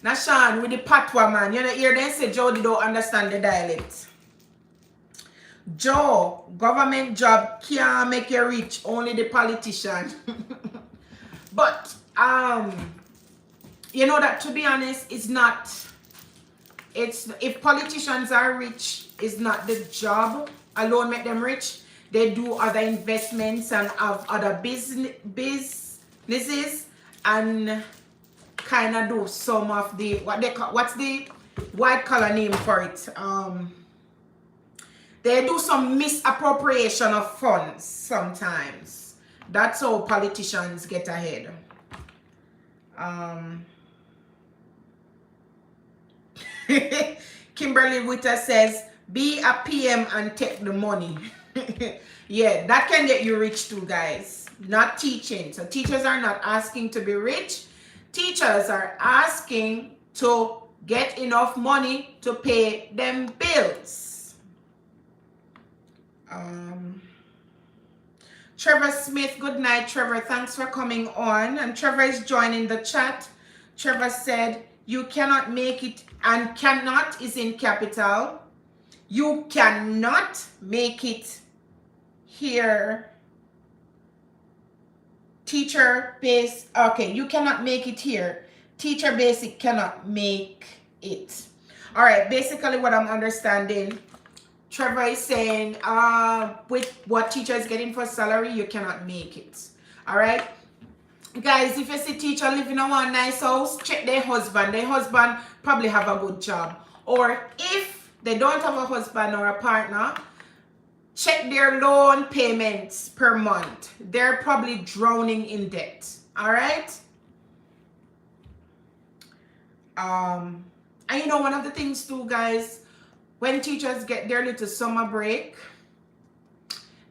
Nashan, with the patois, man, you know, here they say Joe don't understand the dialect. Joe, government job can't make you rich, only the politician. But you know that, to be honest, it's not, if politicians are rich, it's not the job alone make them rich. They do other investments and have other businesses and kind of do some of the, what's the white collar name for it? They do some misappropriation of funds sometimes. That's how politicians get ahead. Kimberly Witter says, be a PM and take the money. Yeah, that can get you rich too, guys. Not teaching. So teachers are not asking to be rich. Teachers are asking to get enough money to pay them bills. Trevor Smith, good night, Trevor. Thanks for coming on. And Trevor is joining the chat. Trevor said, you cannot make it, and cannot is in capital. You cannot make it here. Teacher base, okay, you cannot make it here. Teacher basic cannot make it. All right, basically what I'm understanding, Trevor is saying, with what teacher is getting for salary, you cannot make it. All right, guys, if you see teacher living in one nice house, check their husband. Their husband probably have a good job. Or if they don't have a husband or a partner, check their loan payments per month. They're probably drowning in debt. All right. And you know, one of the things too, guys, when teachers get their little summer break,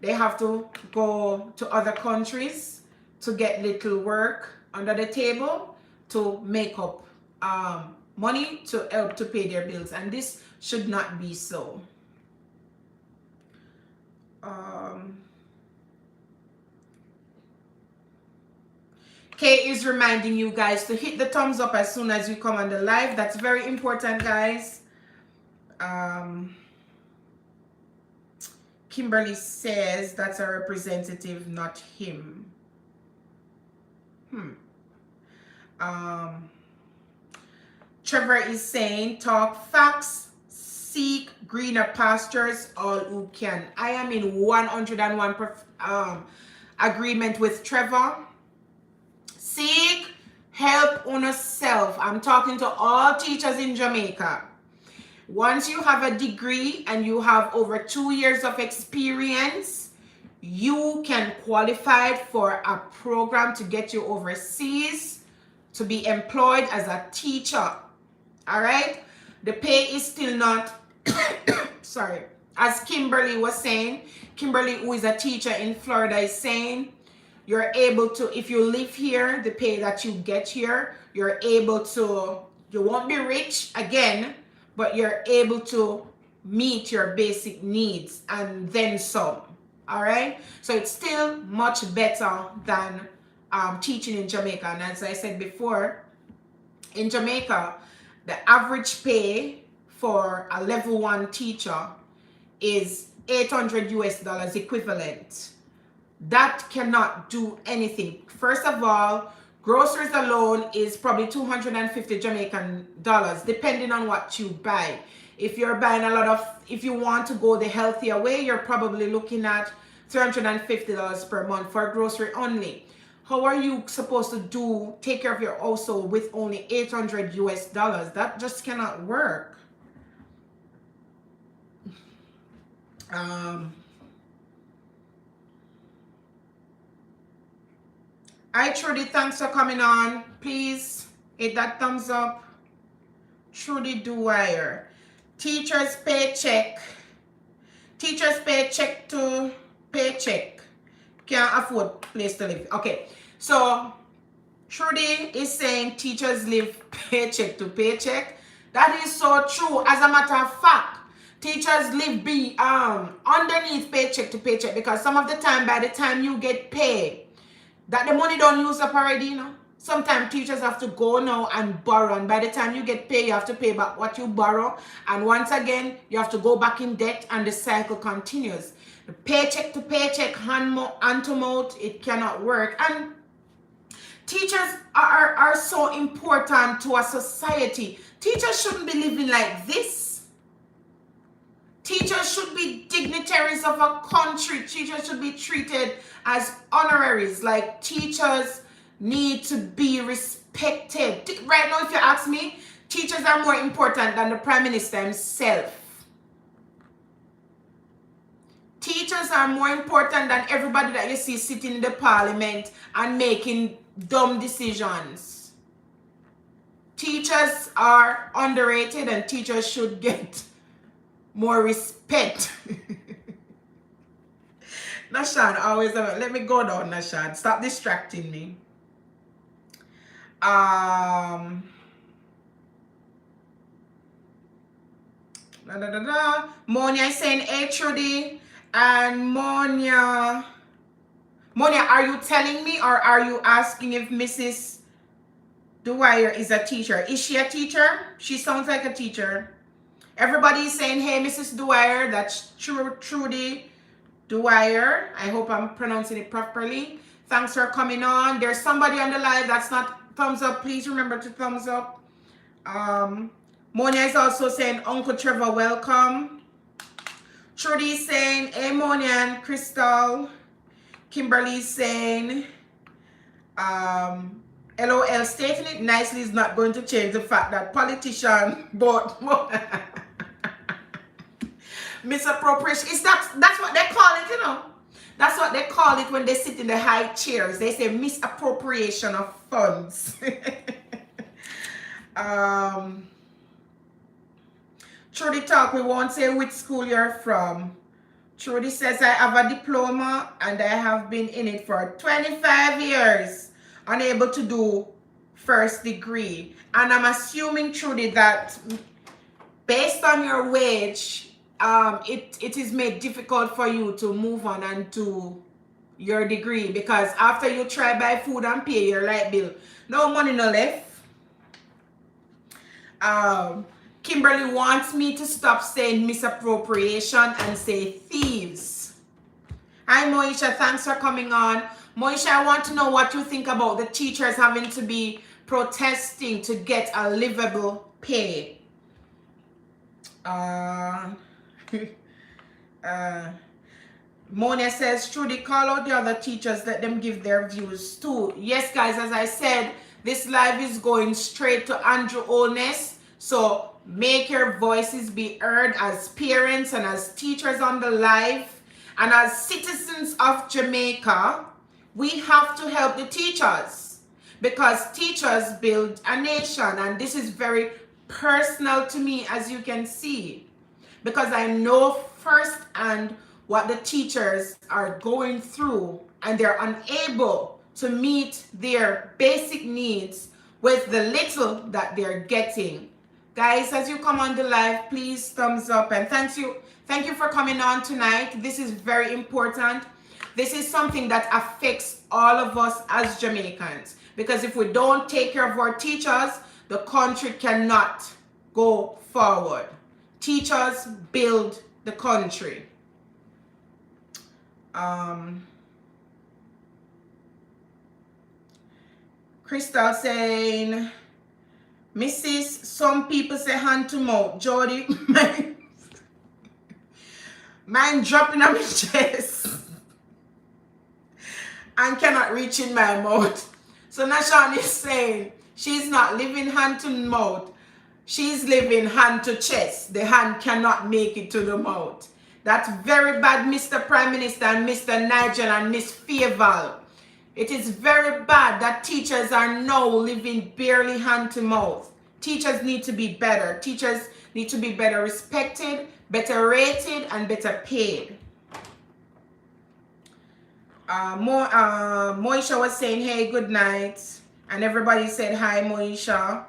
they have to go to other countries to get little work under the table to make up money to help to pay their bills. And this should not be so. Kay is reminding you guys to hit the thumbs up as soon as you come on the live. That's very important, guys. Kimberly says that's a representative, not him. Trevor is saying, talk facts, seek greener pastures, all who can. I am in 101% agreement with Trevor. Seek help on yourself. I'm talking to all teachers in Jamaica. Once you have a degree and you have over 2 years of experience, you can qualify for a program to get you overseas to be employed as a teacher. All right? The pay is still not, sorry, as Kimberly was saying, Kimberly, who is a teacher in Florida, is saying, you're able to, if you live here, the pay that you get here, you're able to, you won't be rich again, but you're able to meet your basic needs and then some. All right, so it's still much better than teaching in Jamaica. And as I said before, in Jamaica, the average pay for a level 1 teacher is $800 equivalent. That cannot do anything. First of all, groceries alone is probably 250 Jamaican dollars, depending on what you buy. If you're buying a lot of, if you want to go the healthier way, you're probably looking at $350 per month for grocery only. How are you supposed to take care of your household with only $800? That just cannot work. Hi Trudy, thanks for coming on. Please hit that thumbs up. Trudy Dwyer. Teacher's paycheck. Teacher's paycheck to paycheck. Can't afford place to live. Okay, so Trudy is saying teachers live paycheck to paycheck. That is so true. As a matter of fact, teachers live underneath paycheck to paycheck, because some of the time, by the time you get paid, that the money don't use up already, you know. Sometimes teachers have to go now and borrow, and by the time you get paid, you have to pay back what you borrow, and once again you have to go back in debt, and the cycle continues. The paycheck to paycheck, hand to mouth, it cannot work. And teachers are so important to a society. Teachers shouldn't be living like this. Teachers should be dignitaries of a country. Teachers should be treated as honoraries. Like, teachers need to be respected. Right now, if you ask me, teachers are more important than the Prime Minister himself. Teachers are more important than everybody that you see sitting in the parliament and making dumb decisions. Teachers are underrated, and teachers should get more respect. Nashan always, let me go down, Nashan. Stop distracting me. Monia is saying, hey, Trudy. And Monia, are you telling me, or are you asking if Mrs. Dwyer is a teacher? Is she a teacher? She sounds like a teacher. Everybody is saying, hey, Mrs. Dwyer. That's Trudy Dwyer. I hope I'm pronouncing it properly. Thanks for coming on. There's somebody on the live that's not thumbs up. Please remember to thumbs up. Monia is also saying, Uncle Trevor, welcome. Trudy is saying, hey, Monia and Crystal. Kimberly is saying, LOL, stating it nicely is not going to change the fact that politician, but misappropriation, that's what they call it, you know. That's what they call it when they sit in the high chairs. They say misappropriation of funds. Trudy talk, we won't say which school you're from. Trudy says, I have a diploma and I have been in it for 25 years, unable to do first degree. And I'm assuming, Trudy, that based on your wage, it is made difficult for you to move on and do your degree, because after you try buy food and pay your light bill, no money no left. Kimberly wants me to stop saying misappropriation and say thieves. Hi Moisha, thanks for coming on. Moisha, I want to know what you think about the teachers having to be protesting to get a livable pay. Monia says, Trudy, call out the other teachers, let them give their views too. Yes, guys, as I said, this live is going straight to Andrew Olness. So make your voices be heard as parents and as teachers on the live and as citizens of Jamaica. We have to help the teachers because teachers build a nation, and this is very personal to me, as you can see, because I know firsthand what the teachers are going through, and they're unable to meet their basic needs with the little that they're getting. Guys, as you come on the live, please thumbs up, and thank you for coming on tonight. This is very important. This is something that affects all of us as Jamaicans, because if we don't take care of our teachers, the country cannot go forward. Teachers build the country. Crystal saying, Mrs. Some people say hand to mouth. Jody, mine dropping on my chest and cannot reach in my mouth. So Nashawn is saying she's not living hand to mouth. She's living hand to chest. The hand cannot make it to the mouth. That's very bad, Mr. Prime Minister and Mr. Nigel and Miss Fairval. It is very bad that teachers are now living barely hand to mouth. Teachers need to be better. Teachers need to be better respected, better rated, and better paid. Moisha was saying, hey, good night. And everybody said, hi, Moisha.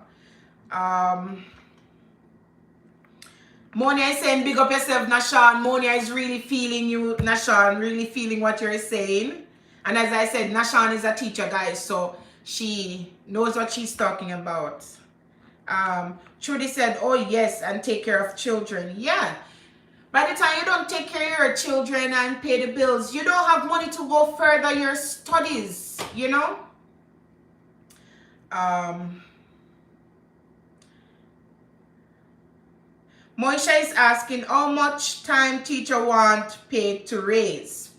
Monia is saying, big up yourself, Nashawn. Monia is really feeling you, Nashawn, really feeling what you're saying. And as I said, Nashawn is a teacher, guys, so she knows what she's talking about. Trudy said, oh, yes, and take care of children. Yeah. By the time you don't take care of your children and pay the bills, you don't have money to go further your studies, you know? Moisha is asking, how much time teacher want paid to raise?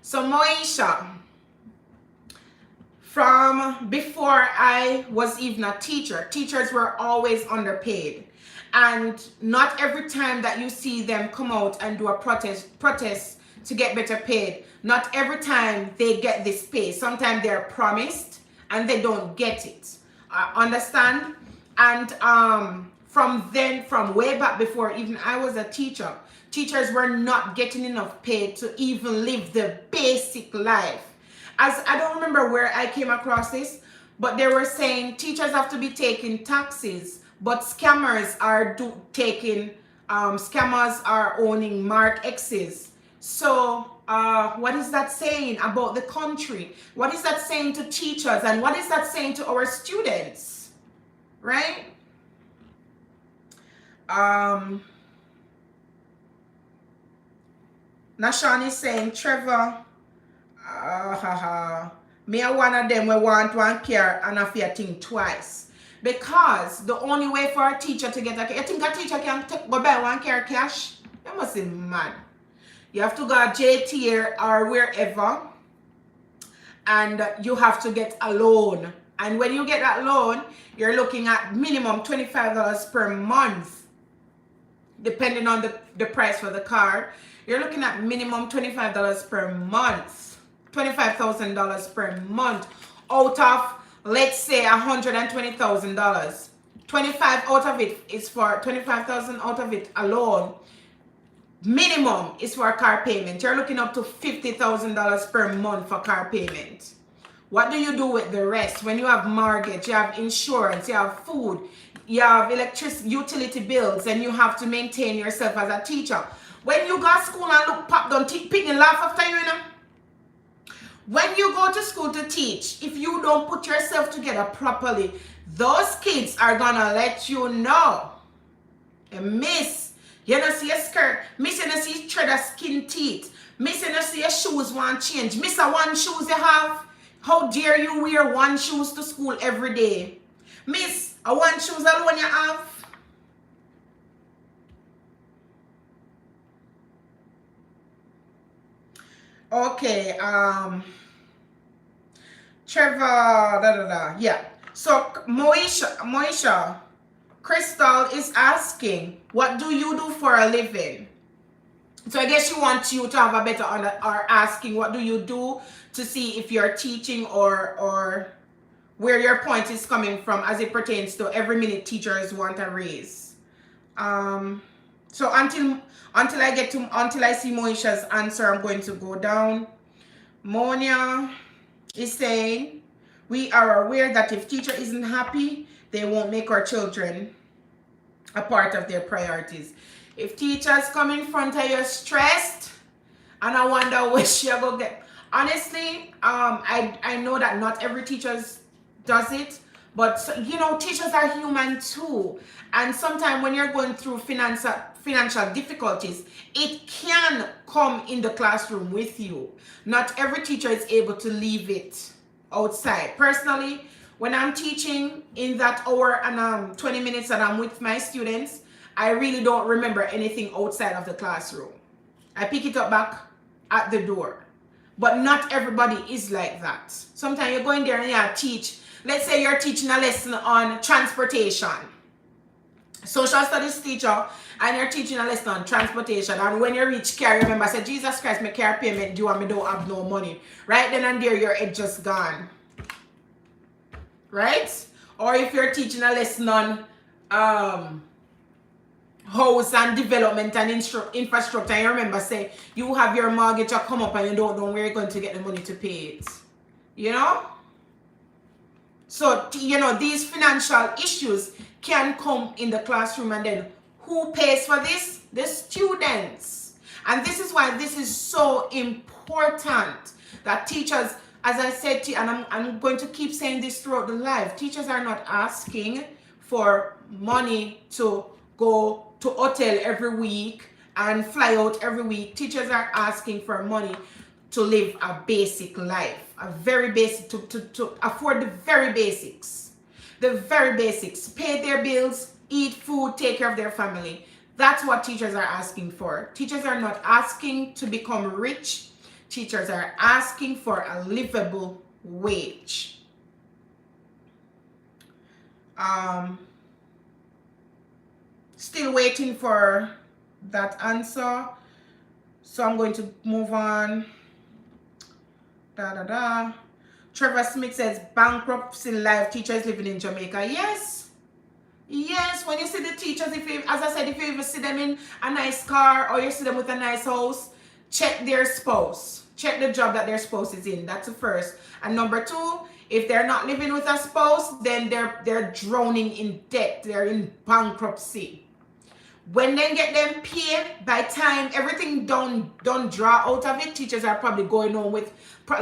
So Moisha, from before I was even a teacher, teachers were always underpaid. And not every time that you see them come out and do a protest to get better paid, not every time they get this pay. Sometimes they're promised and they don't get it. Understand? And from way back before even I was a teacher, teachers were not getting enough pay to even live the basic life. As I don't remember where I came across this, but they were saying teachers have to be taking taxes, but scammers are scammers are owning Mark X's. So what is that saying about the country? What is that saying to teachers? And what is that saying to our students? Right? Nashawn is saying, Trevor, me are one of them we want one care and I fear think twice. Because the only way for a teacher to get a care, you think a teacher can go buy one care cash? You must be mad. You have to go to JT or wherever, and you have to get a loan. And when you get that loan, you're looking at minimum $25 per month, depending on the price for the car. You're looking at minimum $25 per month, $25,000 per month out of, let's say, $120,000. 25 out of it is for 25,000 out of it alone. Minimum is for a car payment. You're looking up to $50,000 per month for car payment. What do you do with the rest? When you have mortgage, you have insurance, you have food, you have electricity, utility bills, and you have to maintain yourself as a teacher. When you go to school and look pop down, pick and laugh after you, When you go to school to teach, if you don't put yourself together properly, those kids are gonna let you know. And miss, you don't see a skirt. Miss, you don't see thread of skin teeth. Miss, you don't see your shoes want change. Miss, a one shoes you have. How dare you wear one shoes to school every day? Miss, a one shoes alone you have. Okay, Trevor, yeah. So Moisha, Crystal is asking, what do you do for a living? So I guess she wants you to have a better or asking, what do you do, to see if you're teaching or where your point is coming from as it pertains to every minute teachers want a raise. So until I see Moisha's answer, I'm going to go down. Monia is saying, we are aware that if teacher isn't happy, they won't make our children a part of their priorities. If teachers come in front of you stressed, and I wonder where she go get. Honestly, I know that not every teacher does it, but you know, teachers are human too. And sometimes when you're going through financial difficulties, it can come in the classroom with you. Not every teacher is able to leave it outside. Personally, when I'm teaching in that hour and 20 minutes that I'm with my students, I really don't remember anything outside of the classroom. I pick it up back at the door. But not everybody is like that. Sometimes you're going there and you teach. Let's say you're teaching a lesson on transportation. Social studies teacher, and you're teaching a lesson on transportation, and when you reach care, remember, say, Jesus Christ, my care payment due and me don't have no money. Right then and there, your head just gone. Right? Or if you're teaching a lesson on house and development and infrastructure, and you remember, say, you have your mortgage to come up and you don't know where you're going to get the money to pay it. You know? So, you know, these financial issues can come in the classroom, and then who pays for this? The students. And this is why this is so important that teachers, as I said to you, and I'm going to keep saying this throughout the live, teachers are not asking for money to go to hotel every week and fly out every week. Teachers are asking for money to live a basic life, a very basic, to afford the very basics. The very basics. Pay their bills, eat food, take care of their family. That's what teachers are asking for. Teachers are not asking to become rich. Teachers are asking for a livable wage. Still waiting for that answer. So I'm going to move on. Trevor Smith says, bankruptcy life, teachers living in Jamaica. Yes. Yes, when you see the teachers, if you, as I said, if you even see them in a nice car or you see them with a nice house, check their spouse. Check the job that their spouse is in. That's the first. And number two, if they're not living with a spouse, then they're drowning in debt. They're in bankruptcy. When they get them paid, by time everything don't draw out of it, teachers are probably going on with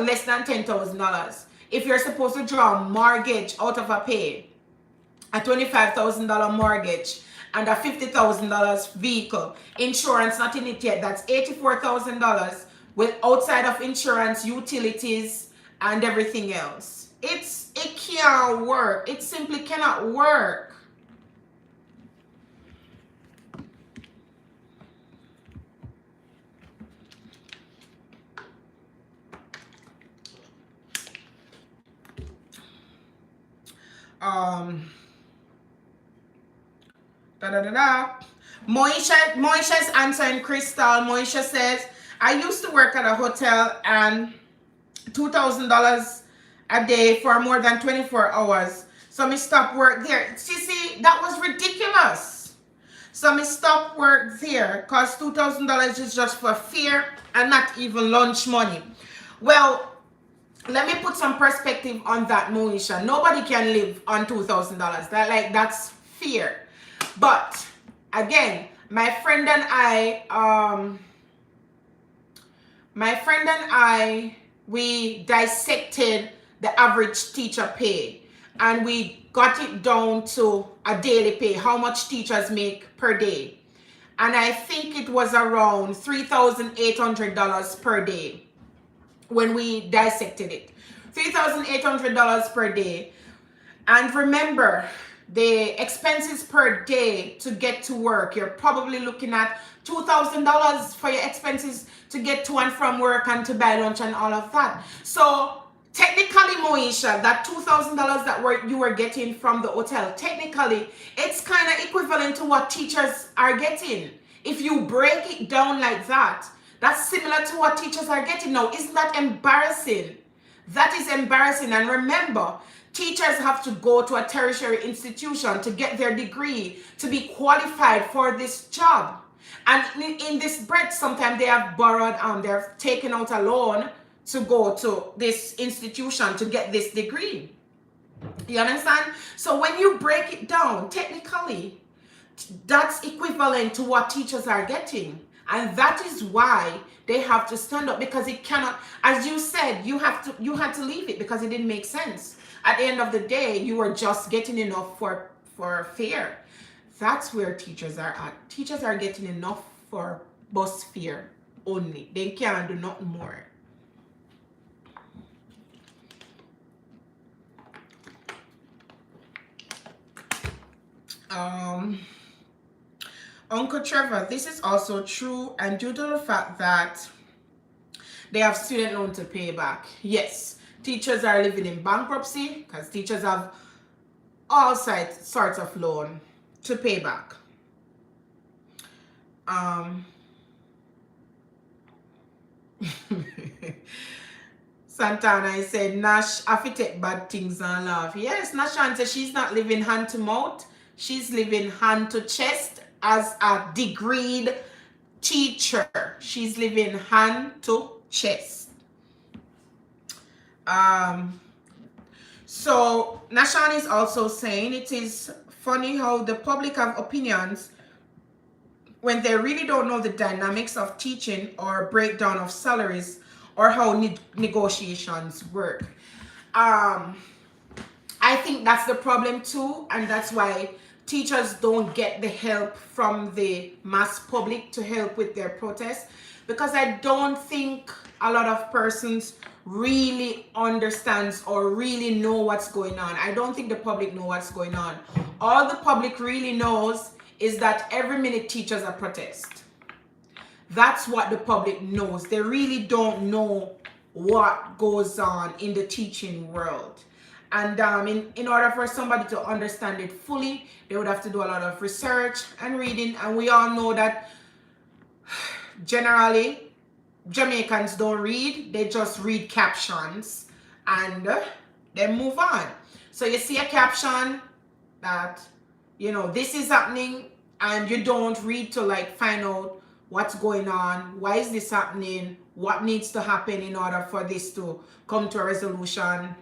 less than $10,000. If you're supposed to draw a mortgage out of a pay, a $25,000 mortgage and a $50,000 vehicle, insurance not in it yet, that's $84,000 with outside of insurance, utilities, and everything else. It can't work. It simply cannot work. Moisha's answering Crystal. Moisha says, I used to work at a hotel and $2,000 a day for more than 24 hours. So me stopped work there. See, that was ridiculous. So me stopped work there because $2,000 is just for fare and not even lunch money. Well, let me put some perspective on that, Moisha. Nobody can live on $2,000. That's fear. But again, my friend and I, we dissected the average teacher pay, and we got it down to a daily pay, how much teachers make per day. And I think it was around $3,800 per day. When we dissected it, $3,800 per day. And remember, the expenses per day to get to work, you're probably looking at $2,000 for your expenses to get to and from work and to buy lunch and all of that. So Technically, Moesha, that $2,000 that you were getting from the hotel, technically, it's kind of equivalent to what teachers are getting. If you break it down like that, that's similar to what teachers are getting now. Isn't that embarrassing? That is embarrassing. And remember, teachers have to go to a tertiary institution to get their degree, to be qualified for this job. And in this breath, sometimes they have borrowed, they're taken out a loan to go to this institution to get this degree. You understand? So when you break it down, technically, that's equivalent to what teachers are getting. And that is why they have to stand up, because it cannot, as you said, you had to leave it because it didn't make sense. At the end of the day, you were just getting enough for fare. That's where teachers are at. Teachers are getting enough for bus fare only. They can't do nothing more. Uncle Trevor, this is also true, and due to the fact that they have student loan to pay back. Yes, teachers are living in bankruptcy because teachers have all sorts of loan to pay back. Santana, I said, Nash, I fi take bad things and laugh. Yes, Nashanta, she's not living hand to mouth. She's living hand to chest as a degreed teacher. She's living hand to chest. So, Nashan is also saying it is funny how the public have opinions when they really don't know the dynamics of teaching or breakdown of salaries or how negotiations work. I think that's the problem too, and that's why teachers don't get the help from the mass public to help with their protests, because I don't think a lot of persons really understands or really know what's going on. I don't think the public know what's going on. All the public really knows is that every minute teachers are protest. That's what the public knows. They really don't know what goes on in the teaching world. And in order for somebody to understand it fully, they would have to do a lot of research and reading. And we all know that generally Jamaicans don't read. They just read captions and they move on. So you see a caption that, you know, this is happening, and you don't read to like find out what's going on, why is this happening, what needs to happen in order for this to come to a resolution.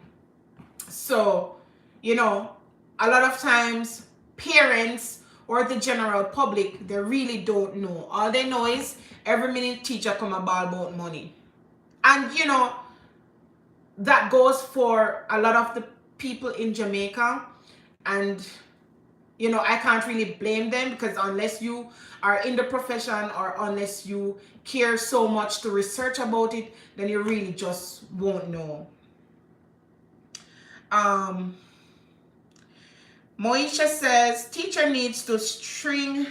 So, you know, a lot of times parents or the general public, they really don't know. All they know is every minute teacher come about money. And, you know, that goes for a lot of the people in Jamaica. And, you know, I can't really blame them, because unless you are in the profession or unless you care so much to research about it, then you really just won't know. Moisha says, teacher needs to string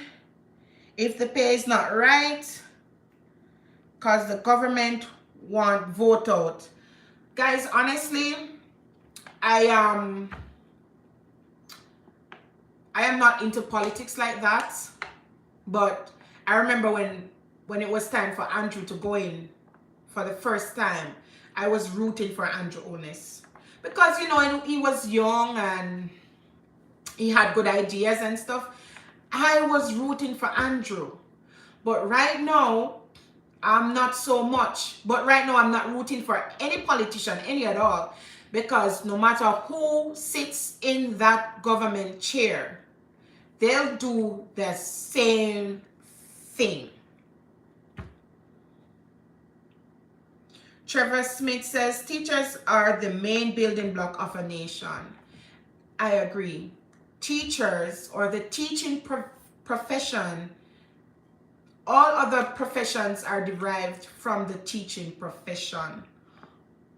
if the pay is not right because the government won't vote out. Guys, honestly, I am not into politics like that, but I remember when it was time for Andrew to go in for the first time, I was rooting for Andrew Onis. Because, you know, he was young and he had good ideas and stuff. I was rooting for Andrew. But right now, I'm not so much. But right now, I'm not rooting for any politician, any at all. Because no matter who sits in that government chair, they'll do the same thing. Trevor Smith says, teachers are the main building block of a nation. I agree. Teachers, or the teaching profession, all other professions are derived from the teaching profession.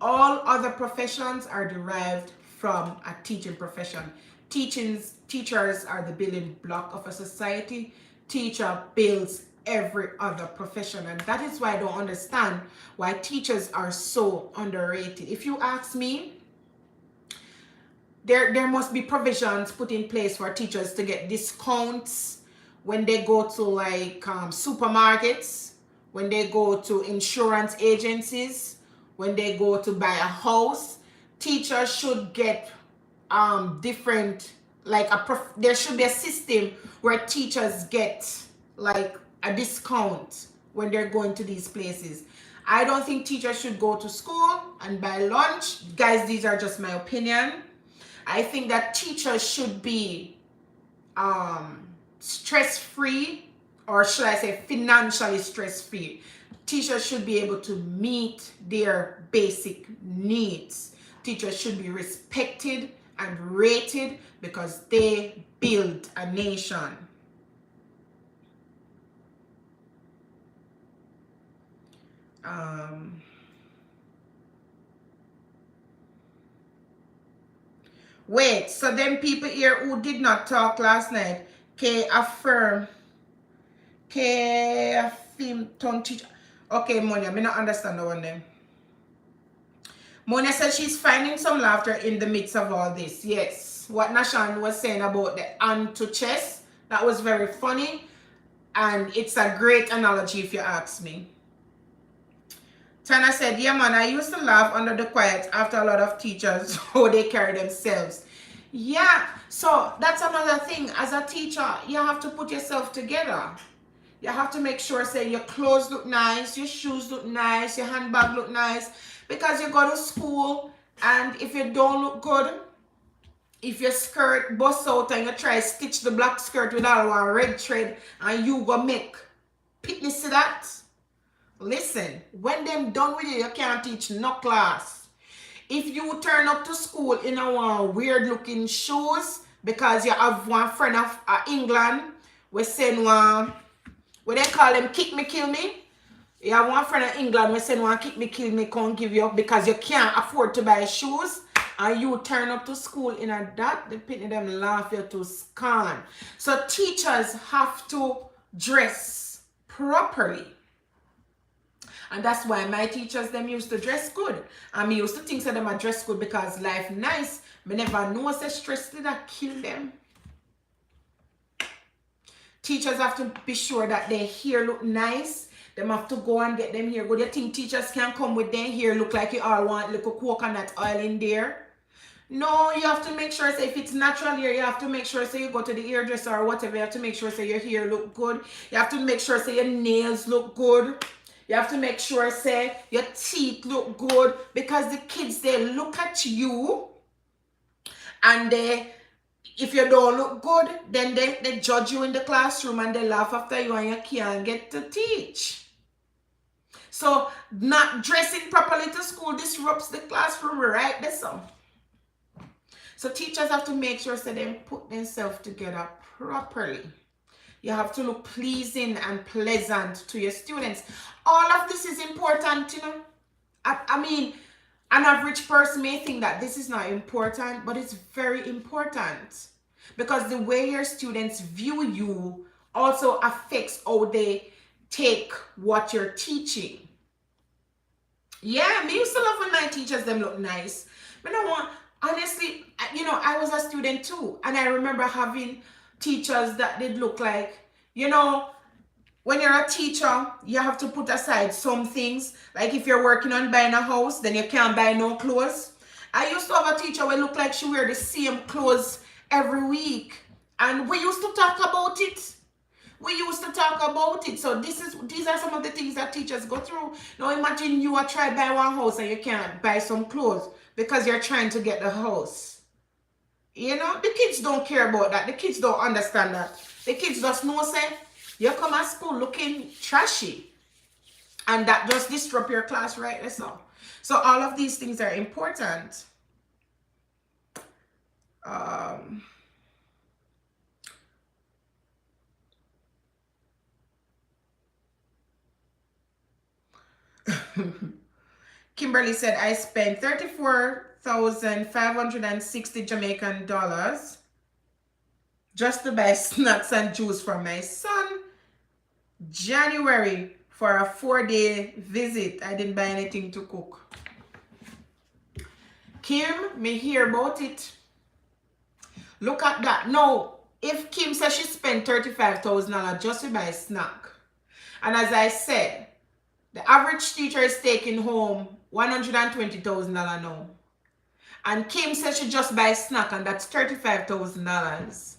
All other professions are derived from a teaching profession. Teachers are the building block of a society. Teacher builds every other profession. And that is why I don't understand why teachers are so underrated. If you ask me, there must be provisions put in place for teachers to get discounts when they go to like supermarkets, when they go to insurance agencies, when they go to buy a house. Teachers should get different, like there should be a system where teachers get like a discount when they're going to these places. I don't think teachers should go to school and buy lunch. Guys, these are just my opinion. I think that teachers should be stress-free, or should I say financially stress-free. Teachers should be able to meet their basic needs. Teachers should be respected and rated because they build a nation. Wait, so them people here who did not talk last night, K affirm tongue teacher. Okay, Monia, me not understand the one then. Monia said she's finding some laughter in the midst of all this. Yes, what Nashan was saying about the hand to chest, that was very funny. And it's a great analogy if you ask me. Tana said, yeah man, I used to laugh under the quiet after a lot of teachers, how they carry themselves. Yeah, so that's another thing. As a teacher, you have to put yourself together. You have to make sure, say, your clothes look nice, your shoes look nice, your handbag look nice. Because you go to school, and if you don't look good, if your skirt busts out and you try to stitch the black skirt with all one red thread, and you go make pitness to that, listen, when them done with you can't teach no class. If you turn up to school in a one weird looking shoes because you have one friend of England, we send one, what they call them, kick me, kill me. You have one friend of England, we send one kick me, kill me, can't give you up because you can't afford to buy shoes. And you turn up to school in a that, the pitney them laugh you to scan. So teachers have to dress properly. And that's why my teachers, them used to dress good. And me used to think that them are dress good because life nice. Me never know say stress did that kill them. Teachers have to be sure that their hair look nice. Them have to go and get them hair good. You think teachers can come with their hair look like you all want little coconut oil in there? No, you have to make sure, say, if it's natural hair, you have to make sure, say, you go to the hairdresser or whatever. You have to make sure, say, your hair look good. You have to make sure, say, your nails look good. You have to make sure, say, your teeth look good. Because the kids, they look at you and if you don't look good, then they judge you in the classroom and they laugh after you and you can't get to teach. So, not dressing properly to school disrupts the classroom, right? That's all. So teachers have to make sure that they put themselves together properly. You have to look pleasing and pleasant to your students. All of this is important, you know. I mean, an average person may think that this is not important, but it's very important. Because the way your students view you also affects how they take what you're teaching. Yeah, me used to love when my teachers, them look nice. But I want... Honestly, you know, I was a student too. And I remember having teachers that did look like, you know, when you're a teacher, you have to put aside some things. Like if you're working on buying a house, then you can't buy no clothes. I used to have a teacher who looked like she wear the same clothes every week. And we used to talk about it. We used to talk about it. So these are some of the things that teachers go through. Now imagine you are trying to buy one house and you can't buy some clothes because you're trying to get the house. You know, the kids don't care about that. The kids don't understand that. The kids just know, say, you come at school looking trashy. And that just disrupt your class, right? That's all. So all of these things are important. Kimberly said, I spent 34,560 Jamaican dollars just to buy snacks and juice for my son. January for a 4-day visit. I didn't buy anything to cook. Kim, me hear about it. Look at that. No, if Kim says she spent $35,000 just to buy a snack, and as I said, the average teacher is taking home $120,000 now, and Kim says she just buy a snack, and that's $35,000.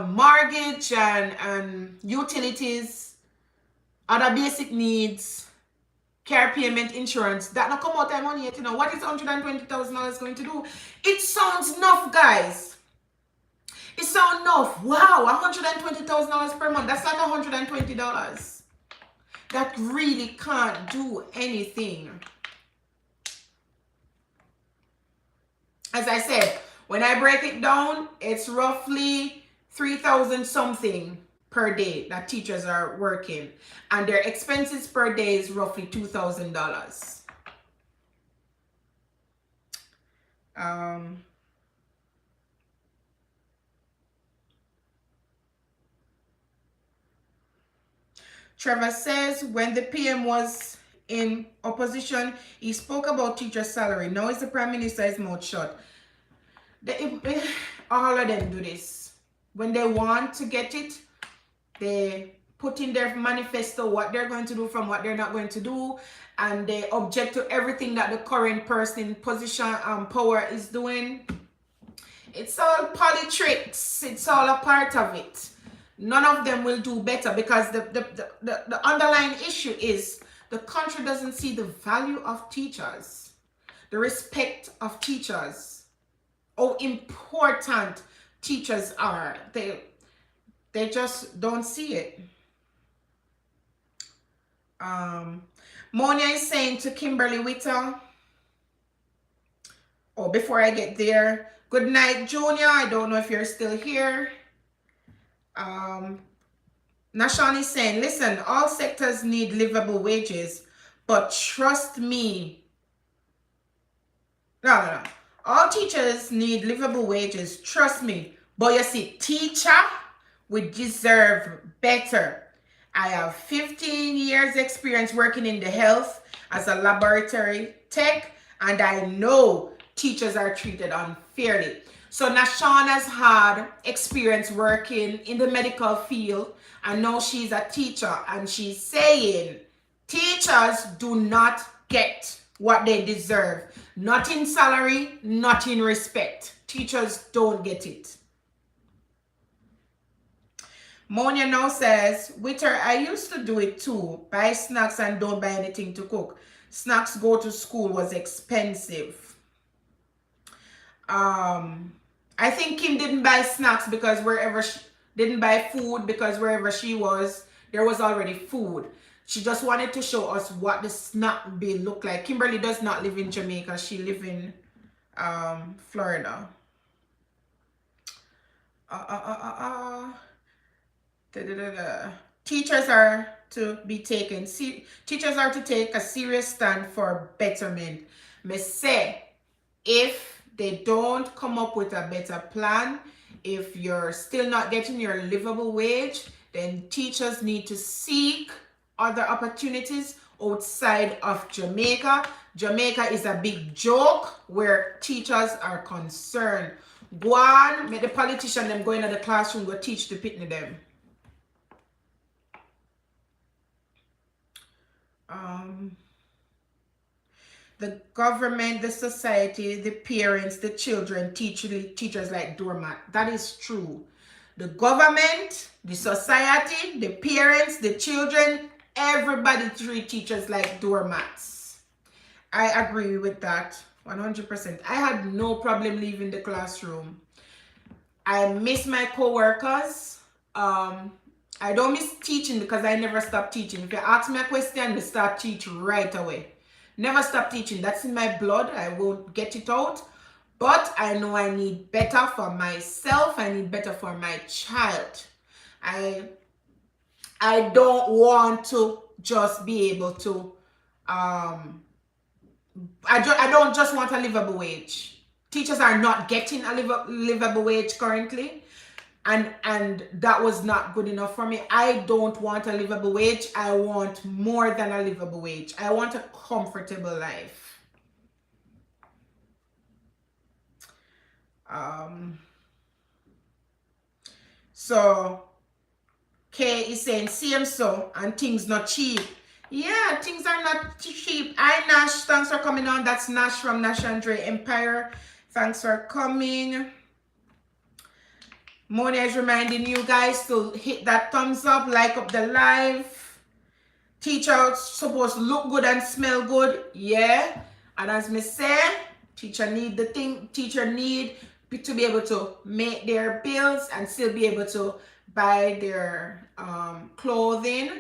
Mortgage and utilities, other basic needs, car payment, insurance, that not come out of money yet. You know what is $120,000 going to do? It sounds enough, guys. It sounds enough. Wow, $120,000 per month. That's like $120. That really can't do anything. As I said, when I break it down, it's roughly 3,000 something per day that teachers are working, and their expenses per day is roughly $2,000. Trevor says, when the PM was in opposition, he spoke about teacher salary. Now is the prime minister's mouth shut. All of them do this. When they want to get it, they put in their manifesto what they're going to do from what they're not going to do, and they object to everything that the current person in position and power is doing. It's all politics. It's all a part of it. None of them will do better, because the underlying issue is the country doesn't see the value of teachers, the respect of teachers, how important teachers are. They just don't see it. Monia is saying to Kimberly Witter, oh, before I get there, good night, Junior. I don't know if you're still here. Nashan is saying, listen, all sectors need livable wages, but trust me. No. All teachers need livable wages, trust me. But you see, teacher would deserve better. I have 15 years experience working in the health as a laboratory tech, and I know teachers are treated unfairly. So Nashawn has had experience working in the medical field, and now she's a teacher, and she's saying teachers do not get what they deserve. Not in salary, not in respect. Teachers don't get it. Monia now says, Witter, I used to do it too. Buy snacks and don't buy anything to cook. Snacks go to school was expensive. I think Kim didn't buy snacks because didn't buy food because wherever she was, there was already food. She just wanted to show us what the snack bill looked like. Kimberly does not live in Jamaica. She lives in Florida. Teachers are to be taken. Teachers are to take a serious stand for betterment. Me say, if they don't come up with a better plan, if you're still not getting your livable wage, then teachers need to seek other opportunities outside of Jamaica. Jamaica is a big joke where teachers are concerned. Go on, make the politician them go into the classroom, go teach the pitney them. The government, the society, the parents, the children, teachers like doormat. That is true. The government, the society, the parents, the children, everybody treat teachers like doormats. I agree with that 100%. I had no problem leaving the classroom. I miss my co-workers. I don't miss teaching because I never stop teaching. If you ask me a question, I start teaching right away. Never stop teaching. That's in my blood. I won't get it out. But I know I need better for myself. I need better for my child. I don't want to just be able to, I don't just want a livable wage. Teachers are not getting a livable wage currently. and that was not good enough for me. I don't want a livable wage. I want more than a livable wage. I want a comfortable life. So Kay is saying same so, and things not cheap. Yeah, things are not cheap. Hi Nash, thanks for coming on. That's Nash from Nash Andre Empire. Thanks for coming. Mona is reminding you guys to hit that thumbs up, like up the live. Teacher supposed to look good and smell good. Yeah. And as me say, teacher need to be able to make their bills and still be able to buy their clothing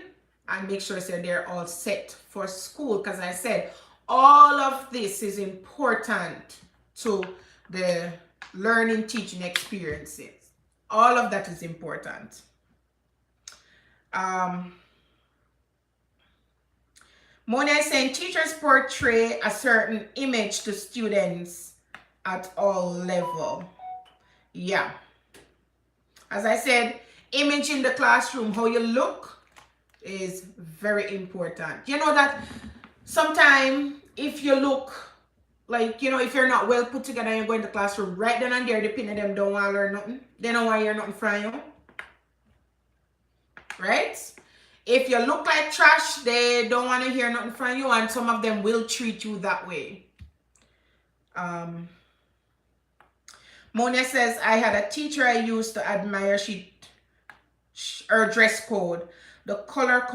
and make sure that they're all set for school. Because I said all of this is important to the learning teaching experiences. All of that is important. Mona is saying teachers portray a certain image to students at all level. Yeah. As I said, image in the classroom, how you look is very important. You know that sometimes if you look like, you know, if you're not well put together and you go in the classroom, right then and there, the pin of them don't want to learn nothing. They don't want to hear nothing from you. Right? If you look like trash, they don't want to hear nothing from you, and some of them will treat you that way. Mona says, I had a teacher I used to admire. Her dress code. The color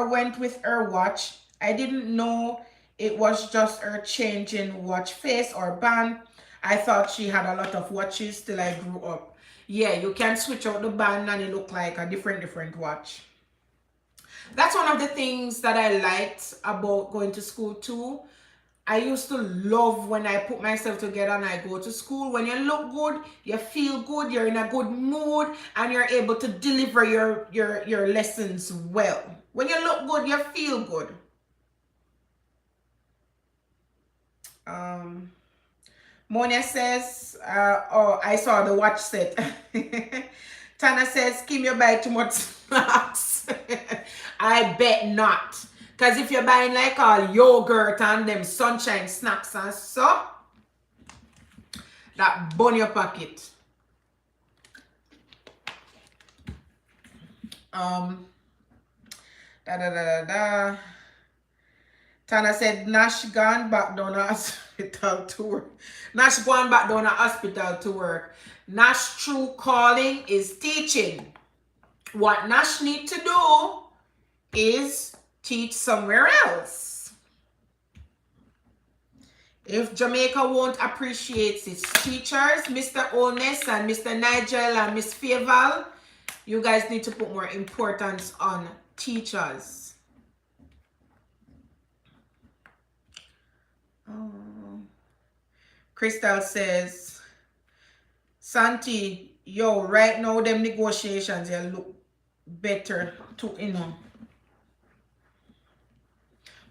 went with her watch. I didn't know it was just her changing watch face or band. I thought she had a lot of watches till I grew up. Yeah, you can switch out the band and it look like a different watch. That's one of the things that I liked about going to school too. I used to love when I put myself together and I go to school. When you look good, you feel good, you're in a good mood, and you're able to deliver your lessons well. When you look good, you feel good. Monia says, oh, I saw the watch set. Tana says, Kim, you buy too much snacks. I bet not. Because if you're buying like all yogurt and them sunshine snacks and so, that burn your pocket. Tana said, Nash gone back down to hospital to work. Nash gone back down to hospital to work. Nash true calling is teaching. What Nash need to do is teach somewhere else. If Jamaica won't appreciate its teachers, Mr. Onus and Mr. Nigel and Miss Faval, you guys need to put more importance on teachers. Crystal says, Santi, yo, right now them negotiations, they look better too, you know.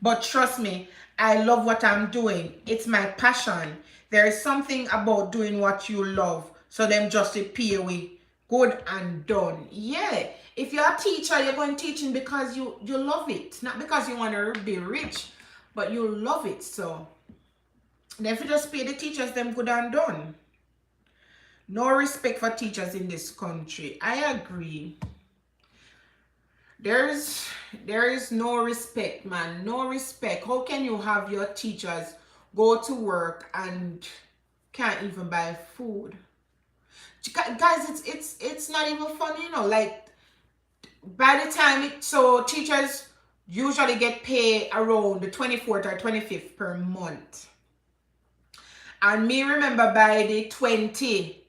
But trust me, I love what I'm doing. It's my passion. There is something about doing what you love. So them just pay away. Good and done. Yeah. If you're a teacher, you're going teaching because you love it. Not because you want to be rich, but you love it. So then if you just pay the teachers, them good and done. No respect for teachers in this country. I agree. There is no respect, man. No respect. How can you have your teachers go to work and can't even buy food? Guys, it's not even funny, you know. Like by the time so teachers usually get paid around the 24th or 25th per month. And me remember by the 20,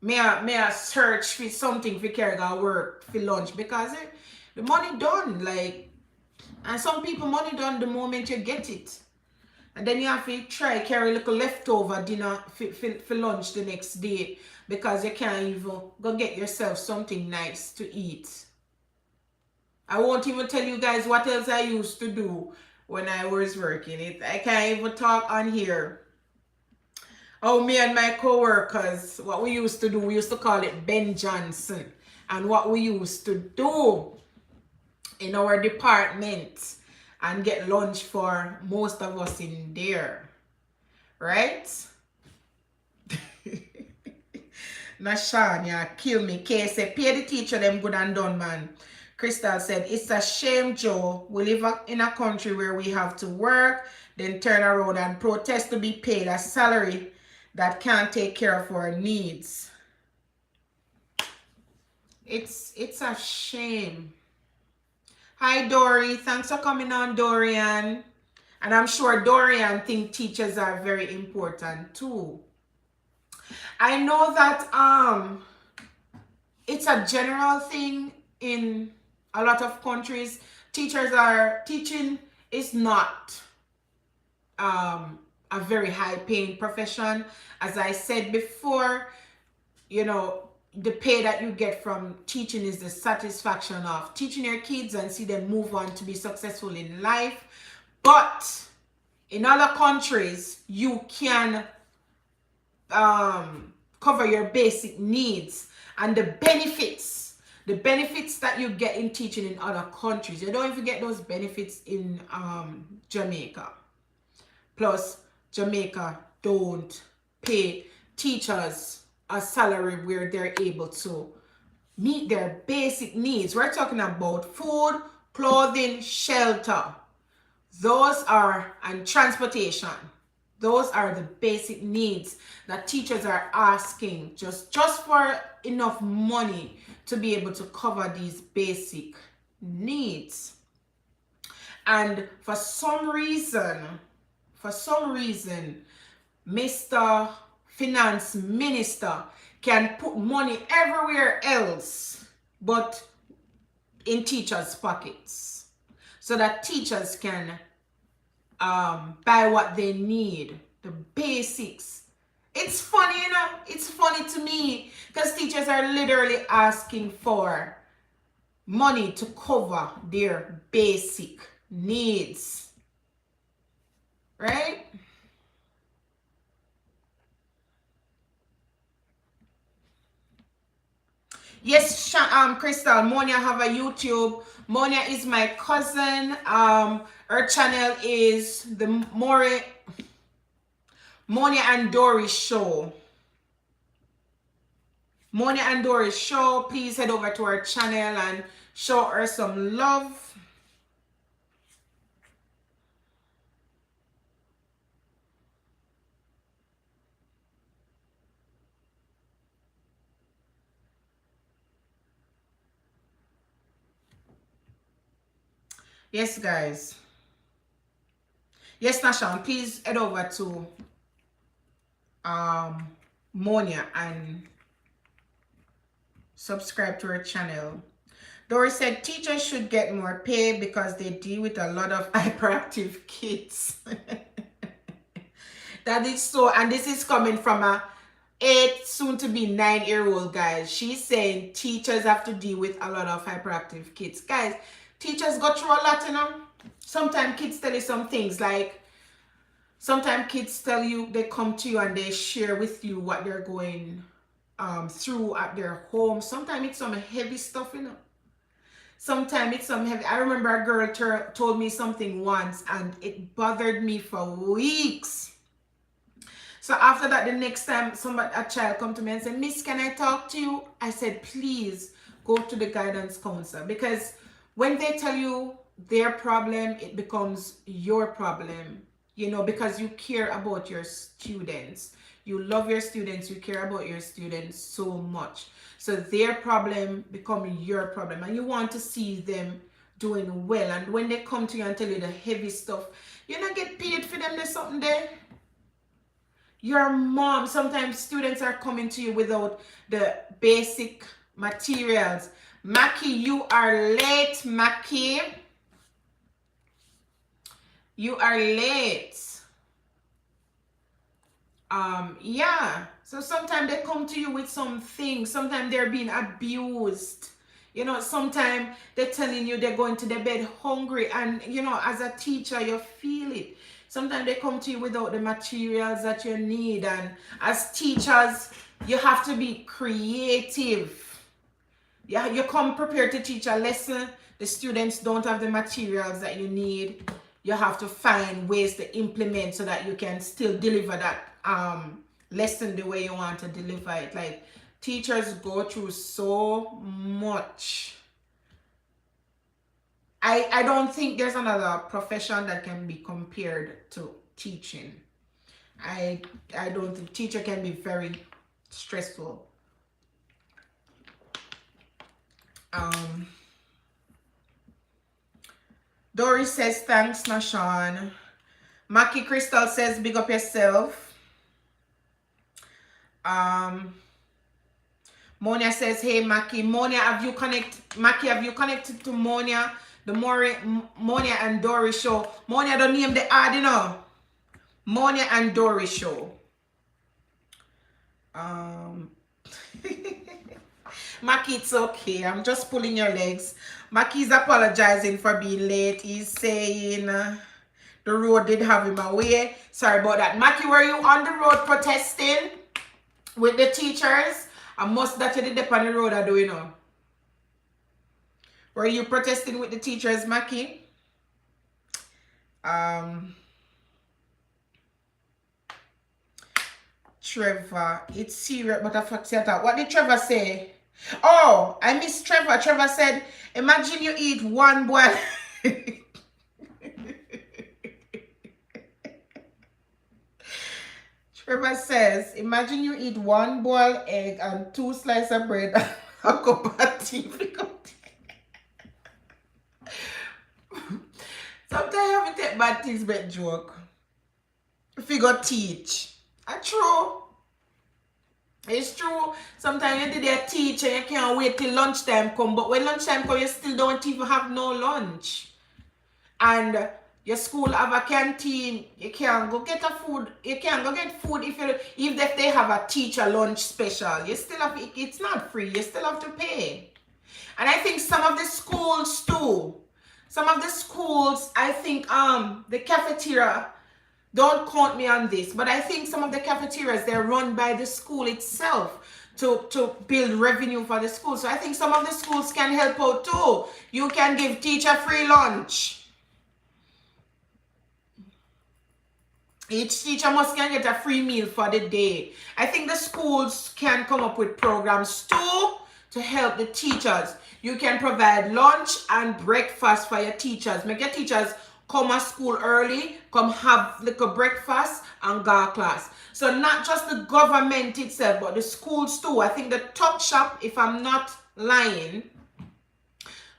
may I search for something for carry go work for lunch because the money done, like, and some people money done the moment you get it. And then you have to try carry a little leftover dinner for lunch the next day because you can't even go get yourself something nice to eat. I won't even tell you guys what else I used to do when I was working. I can't even talk on here. Oh, me and my co-workers, what we used to do, we used to call it Ben Johnson. And what we used to do in our department and get lunch for most of us in there. Right? Nashania, kill me. Kay said, pay the teacher them good and done, man. Crystal said, it's a shame, Joe. We live in a country where we have to work, then turn around and protest to be paid a salary that can't take care of our needs. It's a shame. Hi, Dory. Thanks for coming on, Dorian. And I'm sure Dorian thinks teachers are very important too. I know that it's a general thing in a lot of countries. Teaching is not a very high paying profession. As I said before, you know, the pay that you get from teaching is the satisfaction of teaching your kids and see them move on to be successful in life. But in other countries, you can cover your basic needs and the benefits that you get in teaching in other countries. You don't even get those benefits in Jamaica. Plus, Jamaica don't pay teachers a salary where they're able to meet their basic needs. We're talking about food, clothing, shelter. Those are, and transportation. Those are the basic needs that teachers are asking just for enough money to be able to cover these basic needs. And for some reason, Mr. Finance Minister can put money everywhere else but in teachers' pockets so that teachers can buy what they need, the basics. It's funny, you know, it's funny to me because teachers are literally asking for money to cover their basic needs, right? Yes, Crystal, Monia have a YouTube. Monia is my cousin. Her channel is the Monia and Dory Show. Monia and Dory Show. Please head over to her channel and show her some love. Yes, guys. Yes, Nashan, please head over to Monia and subscribe to her channel. Dory said teachers should get more pay because they deal with a lot of hyperactive kids. That is so, and this is coming from a 8 soon to be 9-year-old guys. She's saying teachers have to deal with a lot of hyperactive kids. Guys, teachers go through a lot, you know. Sometimes kids tell you some things, like sometimes kids tell you, they come to you and they share with you what they're going through at their home. Sometimes it's some heavy stuff, you know. Sometimes it's some heavy. I remember a girl told me something once and it bothered me for weeks. So after that, the next time a child come to me and said, Miss, can I talk to you? I said, please go to the guidance counselor, because when they tell you their problem, it becomes your problem, you know, because you care about your students. You love your students, you care about your students so much. So their problem becomes your problem and you want to see them doing well. And when they come to you and tell you the heavy stuff, you don't get paid for them, there's something there. Your mom, sometimes students are coming to you without the basic materials. Mackie, you are late, Mackie. You are late. Yeah. So sometimes they come to you with some things. Sometimes they're being abused. You know, sometimes they're telling you they're going to their bed hungry. And, you know, as a teacher, you feel it. Sometimes they come to you without the materials that you need. And as teachers, you have to be creative. Yeah, you come prepared to teach a lesson. The students don't have the materials that you need. You have to find ways to implement so that you can still deliver that lesson the way you want to deliver it. Like, teachers go through so much. I don't think there's another profession that can be compared to teaching. I don't think teacher can be very stressful. Doris says thanks, Nashawn. Maki Crystal says big up yourself. Monia says, hey Maki. Monia, have you connected to Monia? The Monia and Doris show. Monia don't name the ad, you know. Monia and Doris show. Maki, it's okay. I'm just pulling your legs. Maki's apologizing for being late. He's saying the road did have him away. Sorry about that. Maki, were you on the road protesting with the teachers? I must that you did up on the road, I do, you know. Were you protesting with the teachers, Maki? Trevor, it's serious, but I forgot that. What did Trevor say? Oh, I missed Trevor. Trevor said, imagine you eat one boiled Trevor says, imagine you eat one boiled egg and 2 slices of bread and a cup of tea. Sometimes you have to take bad things but joke. If you go teach. It's true. It's true. Sometimes you did there teach and you can't wait till lunchtime come. But when lunchtime come, you still don't even have no lunch. And your school have a canteen. You can't go get a food. You can't go get food if they have a teacher lunch special. You still have, it's not free. You still have to pay. And I think some of the schools too. Some of the schools, I think the cafeteria, don't quote me on this, but I think some of the cafeterias, they're run by the school itself to build revenue for the school. So I think some of the schools can help out too. You can give teacher free lunch. Each teacher must can get a free meal for the day. I think the schools can come up with programs too to help the teachers. You can provide lunch and breakfast for your teachers. Make your teachers come to school early, come have little breakfast and go to class. So not just the government itself, but the schools too. I think the tuck shop, if I'm not lying,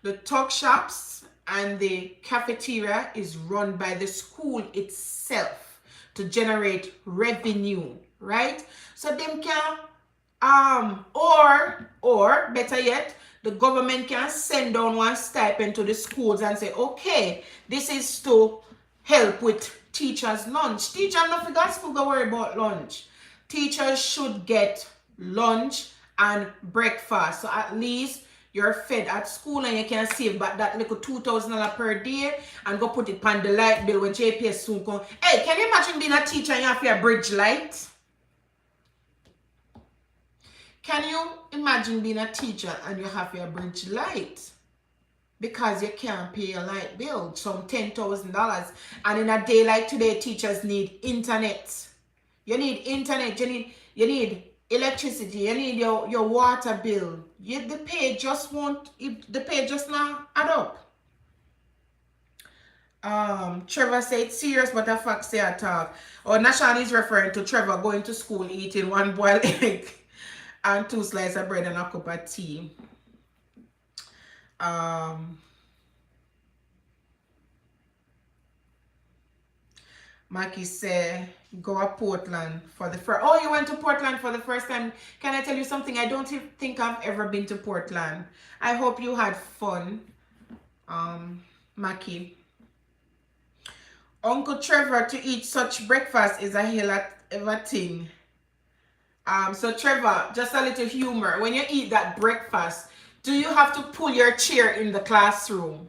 the tuck shops and the cafeteria is run by the school itself to generate revenue, right? So them can, or better yet, the government can send down one stipend to the schools and say, okay, this is to help with teachers' lunch. Teachers not forgot school to worry about lunch. Teachers should get lunch and breakfast. So at least you're fed at school and you can save back that little $2,000 per day and go put it on the light bill when JPS soon come. Hey, can you imagine being a teacher and you have your bridge light? Can you imagine being a teacher and you have your bridge light? Because you can't pay your light bill, some $10,000. And in a day like today, teachers need internet. You need internet, you need electricity, you need your water bill. The pay just not add up. Trevor said it's serious, but the fact say I talk. Oh, Nashan is referring to Trevor going to school eating one boiled egg and 2 slices of bread and a cup of tea. Maki said, go to Portland for the first. Oh, you went to Portland for the first time. Can I tell you something? I don't think I've ever been to Portland. I hope you had fun, Maki. Uncle Trevor to eat such breakfast is a hell of a thing. So Trevor, just a little humor. When you eat that breakfast, do you have to pull your chair in the classroom?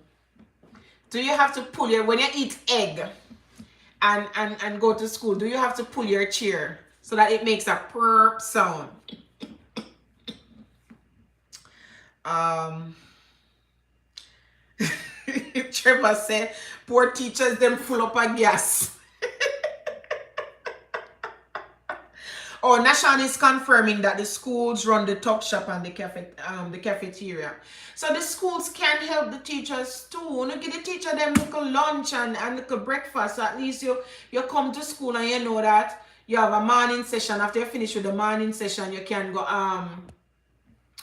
Do you have to pull when you eat egg and go to school, do you have to pull your chair so that it makes a purr sound? Trevor said, poor teachers, them full up of gas. Oh, Nashan is confirming that the schools run the tuck shop and the cafeteria. So the schools can help the teachers too. You give the teacher them little lunch and little breakfast. So at least you come to school and you know that you have a morning session. After you finish with the morning session, you can go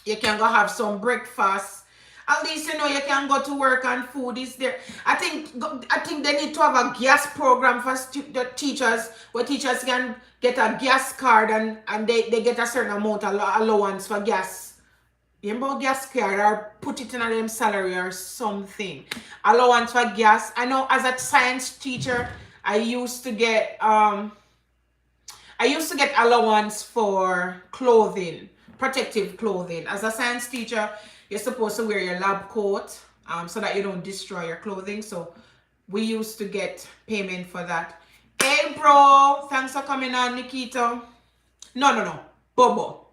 have some breakfast. At least you know you can go to work and food is there. I think they need to have a gas program for the teachers, where teachers can get a gas card and they get a certain amount of allowance for gas. You know, gas card, or put it in a them salary or something. Allowance for gas. I know as a science teacher, I used to get allowance for clothing, protective clothing. As a science teacher, you're supposed to wear your lab coat so that you don't destroy your clothing. So we used to get payment for that. Hey, bro. Thanks for coming on, Nikita. No. Bobo.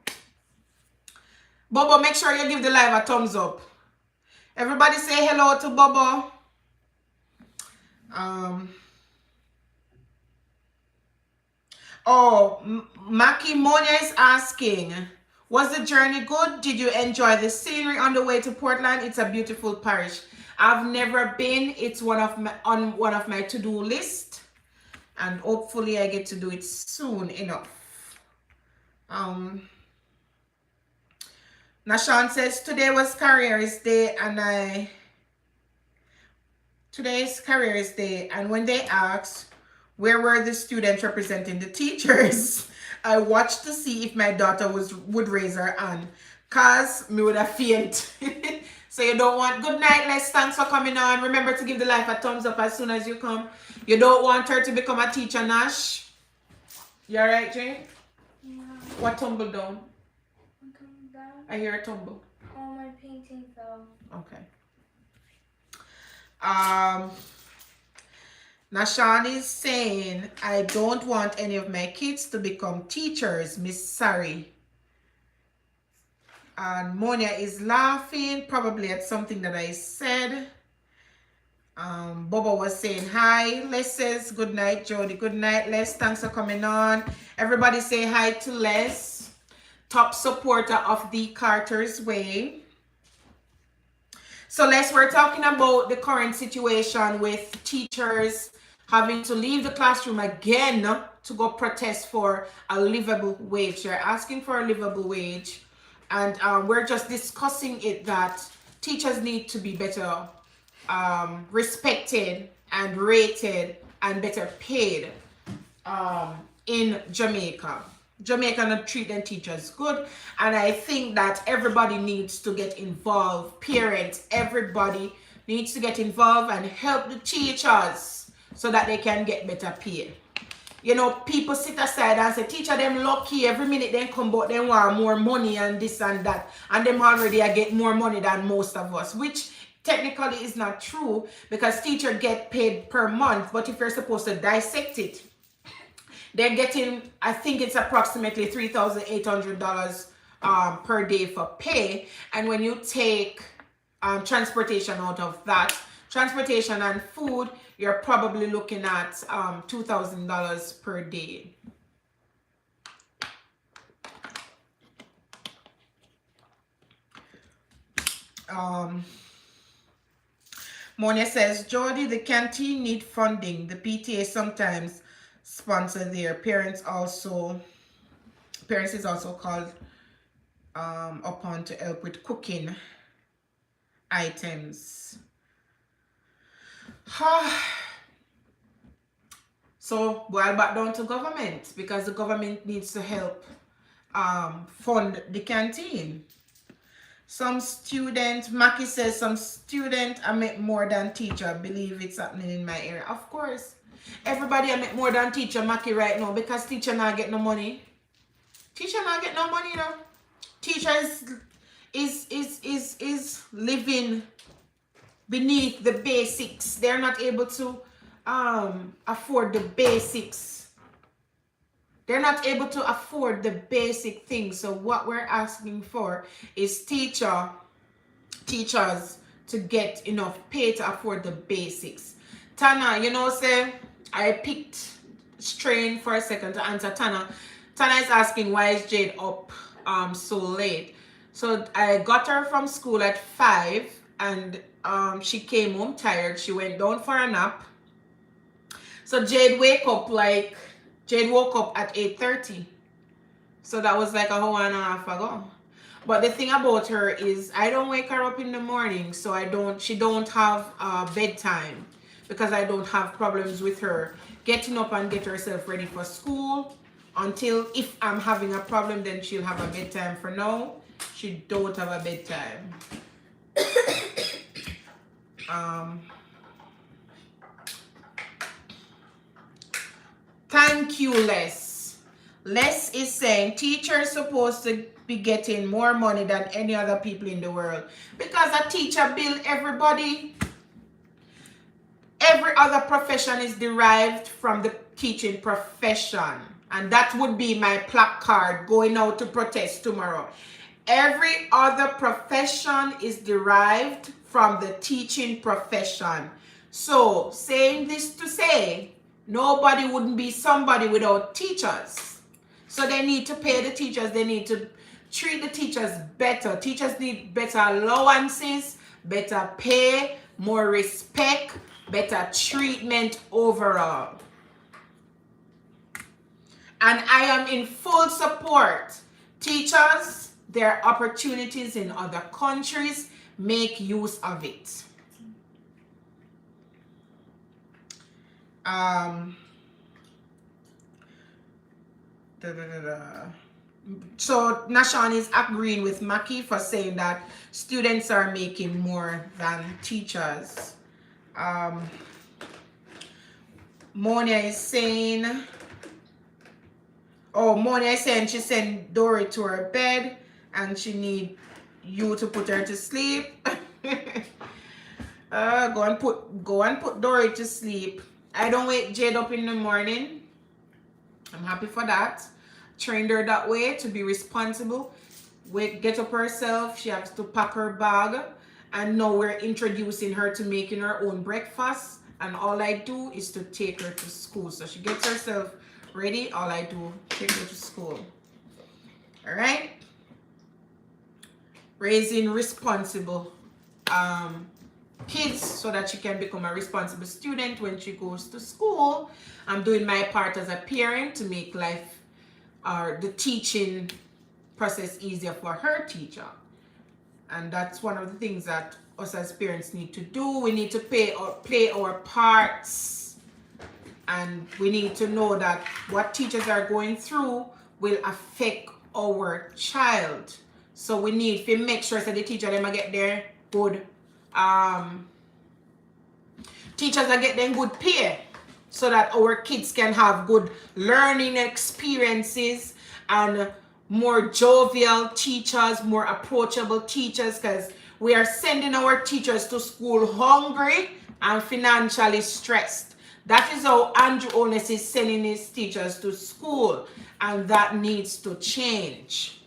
Bobo, make sure you give the live a thumbs up. Everybody say hello to Bobo. Maki Monia is asking, was the journey good? Did you enjoy the scenery on the way to Portland? It's a beautiful parish. I've never been. It's on one of my to-do list, and hopefully I get to do it soon enough. Nashan says today was careers day, and today's careers day, and when they asked where were the students representing the teachers, I watched to see if my daughter would raise her hand, cause me would have faint. So you don't want, good night Les, thanks for coming on. Remember to give the live a thumbs up as soon as you come. You don't want her to become a teacher, Nash? You alright, Jane? Yeah. What tumbled down? I'm coming down. I hear a tumble. Oh, my painting fell. Okay. Nashan is saying, I don't want any of my kids to become teachers, Miss Sari. And Monia is laughing, probably at something that I said. Boba was saying hi. Les says good night, Jody. Good night, Les. Thanks for coming on. Everybody say hi to Les, top supporter of the Carter's Way. So Les, we're talking about the current situation with teachers having to leave the classroom again to go protest for a livable wage. They're asking for a livable wage. And we're just discussing it that teachers need to be better respected and rated and better paid in Jamaica. Jamaica not treat their teachers good, and I think that everybody needs to get involved. Parents, everybody needs to get involved and help the teachers so that they can get better pay. You know, people sit aside and say, teacher, them lucky, every minute they come but they want more money and this and that, and them already get more money than most of us, which technically is not true, because teachers get paid per month. But if you're supposed to dissect it, they're getting, I think it's approximately $3,800 per day for pay. And when you take transportation out of that, transportation and food, you're probably looking at $2,000 per day. Monia says, Jody, the canteen need funding. The PTA sometimes sponsor their parents is also called upon to help with cooking items. So well, back down to government, because the government needs to help fund the canteen. Some student, Maki says, some student I make more than teacher. I believe it's happening in my area. Of course, everybody I make more than teacher, Maki, right now, because teacher not get no money. Teacher not get no money, you know. Teacher is living beneath the basics. They're not able to afford the basics. They're not able to afford the basic things. So what we're asking for is teachers to get enough pay to afford the basics. Tana, say I picked strain for a second to answer Tana. Tana is asking why is Jade up so late. So I got her from school at 5 and she came home tired. She went down for a nap. So Jade woke up at 8:30. So that was like a hour and a half ago. But the thing about her is I don't wake her up in the morning, so she don't have bedtime because I don't have problems with her getting up and get herself ready for school until if I'm having a problem, then she'll have a bedtime. For now, she don't have a bedtime. Thank you, Les. Les is saying teachers supposed to be getting more money than any other people in the world because a teacher bill everybody. Every other profession is derived from the teaching profession, and that would be my placard going out to protest tomorrow. Every other profession is derived from the teaching profession. So saying this to say nobody wouldn't be somebody without teachers. So they need to pay the teachers. They need to treat the teachers better. Teachers need better allowances, better pay, more respect, better treatment overall. And I am in full support. Teachers, there are opportunities in other countries. Make use of it. So Nashan is agreeing with Maki for saying that students are making more than teachers. Monia is saying she sent Dory to her bed and she need you to put her to sleep. Go and put Dory to sleep. I don't wake Jade up in the morning. I'm happy for that. Trained her that way to be responsible. Get up herself. She has to pack her bag. And now we're introducing her to making her own breakfast. And all I do is to take her to school. So she gets herself ready. All I do, take her to school. All right? Raising responsible kids so that she can become a responsible student when she goes to school. I'm doing my part as a parent to make life or the teaching process easier for her teacher. And that's one of the things that us as parents need to do. We need to play our parts, and we need to know that what teachers are going through will affect our child. So we need to make sure that the teacher them get their good teachers are getting good pay so that our kids can have good learning experiences and more jovial teachers, more approachable teachers, because we are sending our teachers to school hungry and financially stressed. That is how Andrew Ones is sending his teachers to school, and that needs to change.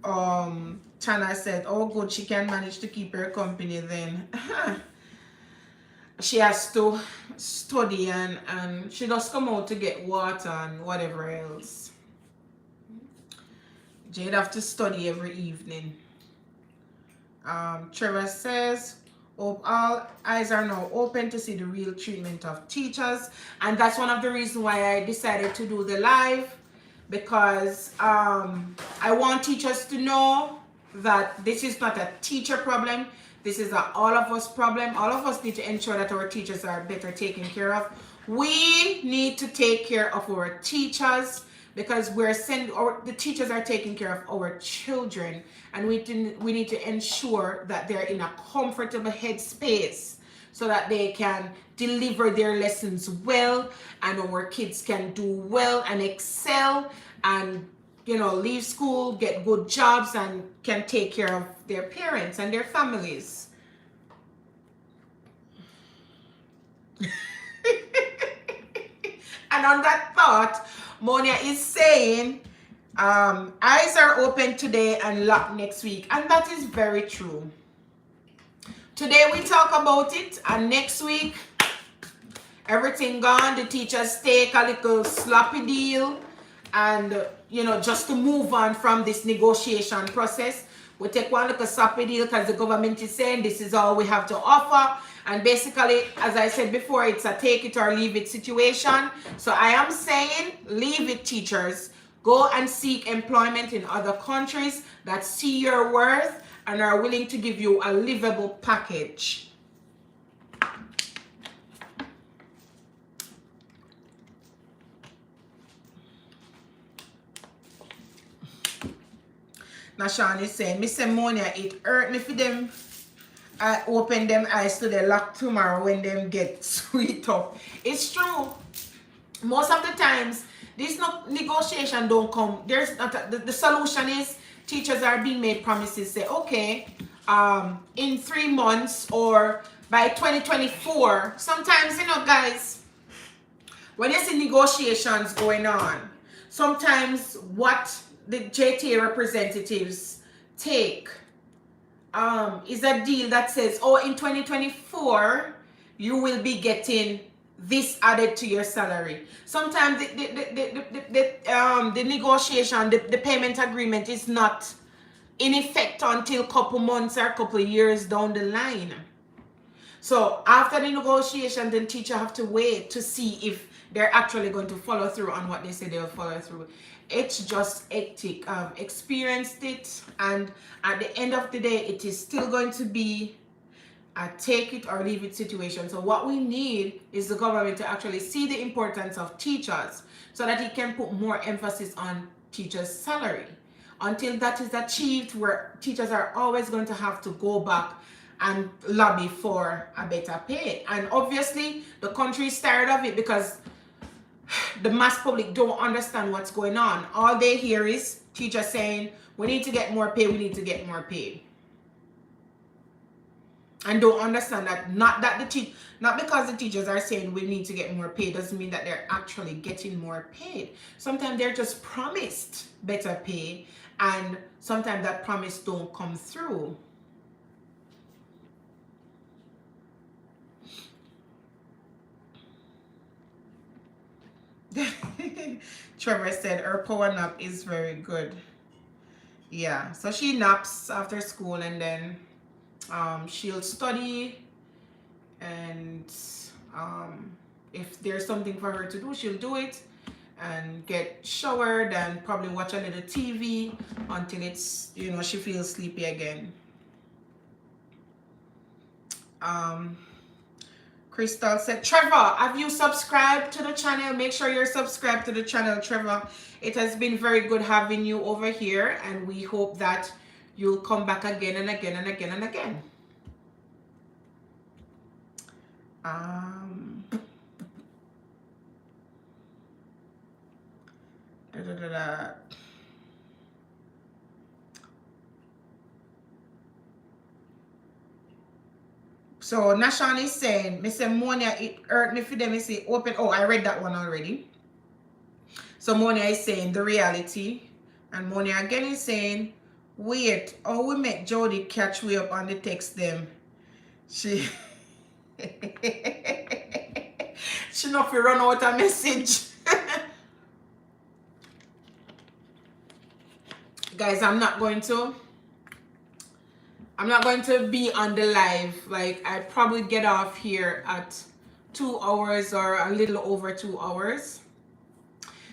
Chana said, oh good, she can manage to keep her company then. She has to study and she does come out to get water and whatever else. Jade have to study every evening. Trevor says, hope all eyes are now open to see the real treatment of teachers. And that's one of the reasons why I decided to do the live, because I want teachers to know that this is not a teacher problem. This is an all of us problem. All of us need to ensure that our teachers are better taken care of. We need to take care of our teachers, because the teachers are taking care of our children, and we need to ensure that they're in a comfortable headspace so that they can deliver their lessons well, and our kids can do well and excel and leave school, get good jobs, and can take care of their parents and their families. And on that thought, Monia is saying, eyes are open today and locked next week. And that is very true. Today we talk about it, and next week, everything gone. The teachers take a little sloppy deal, and just to move on from this negotiation process, we take one little sloppy deal because the government is saying this is all we have to offer. And basically, as I said before, it's a take it or leave it situation. So I am saying, leave it, teachers. Go and seek employment in other countries that see your worth and are willing to give you a livable package. Nashan is saying, Miss Monia, it hurt me for them. I open them eyes to the lock tomorrow when them get sweet up. It's true. Most of the times, this negotiation don't come. There's not the solution is teachers are being made promises. Say, okay, in 3 months or by 2024. Sometimes, guys, when you see negotiations going on, sometimes what the JTA representatives take is a deal that says, oh, in 2024, you will be getting this added to your salary. Sometimes the negotiation, the payment agreement is not in effect until a couple months or a couple of years down the line. So after the negotiation, the teacher have to wait to see if they're actually going to follow through on what they say they'll follow through. It's just hectic. I've experienced it, and at the end of the day, it is still going to be a take it or leave it situation. So what we need is the government to actually see the importance of teachers so that it can put more emphasis on teachers' salary. Until that is achieved, where teachers are always going to have to go back and lobby for a better pay. And obviously, the country is tired of it because the mass public don't understand what's going on. All they hear is teachers saying, we need to get more pay, we need to get more pay. And don't understand that not because the teachers are saying we need to get more pay doesn't mean that they're actually getting more paid. Sometimes they're just promised better pay, and sometimes that promise don't come through. Trevor said her power nap is very good. Yeah, so she naps after school, and then she'll study, and if there's something for her to do, she'll do it and get showered and probably watch a little TV until it's she feels sleepy again. Crystal said, Trevor, have you subscribed to the channel? Make sure you're subscribed to the channel, Trevor. It has been very good having you over here, and we hope that you'll come back again and again and again and again. So Nashan is saying, Mr. Monia, it hurt me for them. He say open. Oh, I read that one already. So Monia is saying the reality. And Monia again is saying, wait, oh, we make Jody catch way up on the text them. She she not fi run out a message. Guys, I'm not going to be on the live. Like, I probably get off here at 2 hours or a little over 2 hours,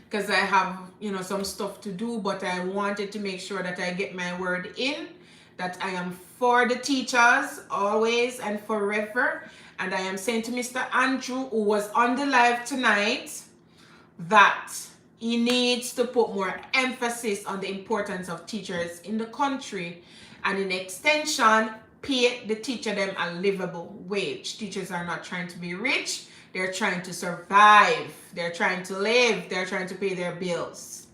because I have some stuff to do, but I wanted to make sure that I get my word in, that I am for the teachers always and forever. And I am saying to Mr. Andrew, who was on the live tonight, that he needs to put more emphasis on the importance of teachers in the country, and in extension, pay the teacher them a livable wage. Teachers are not trying to be rich. They're trying to survive. They're trying to live. They're trying to pay their bills.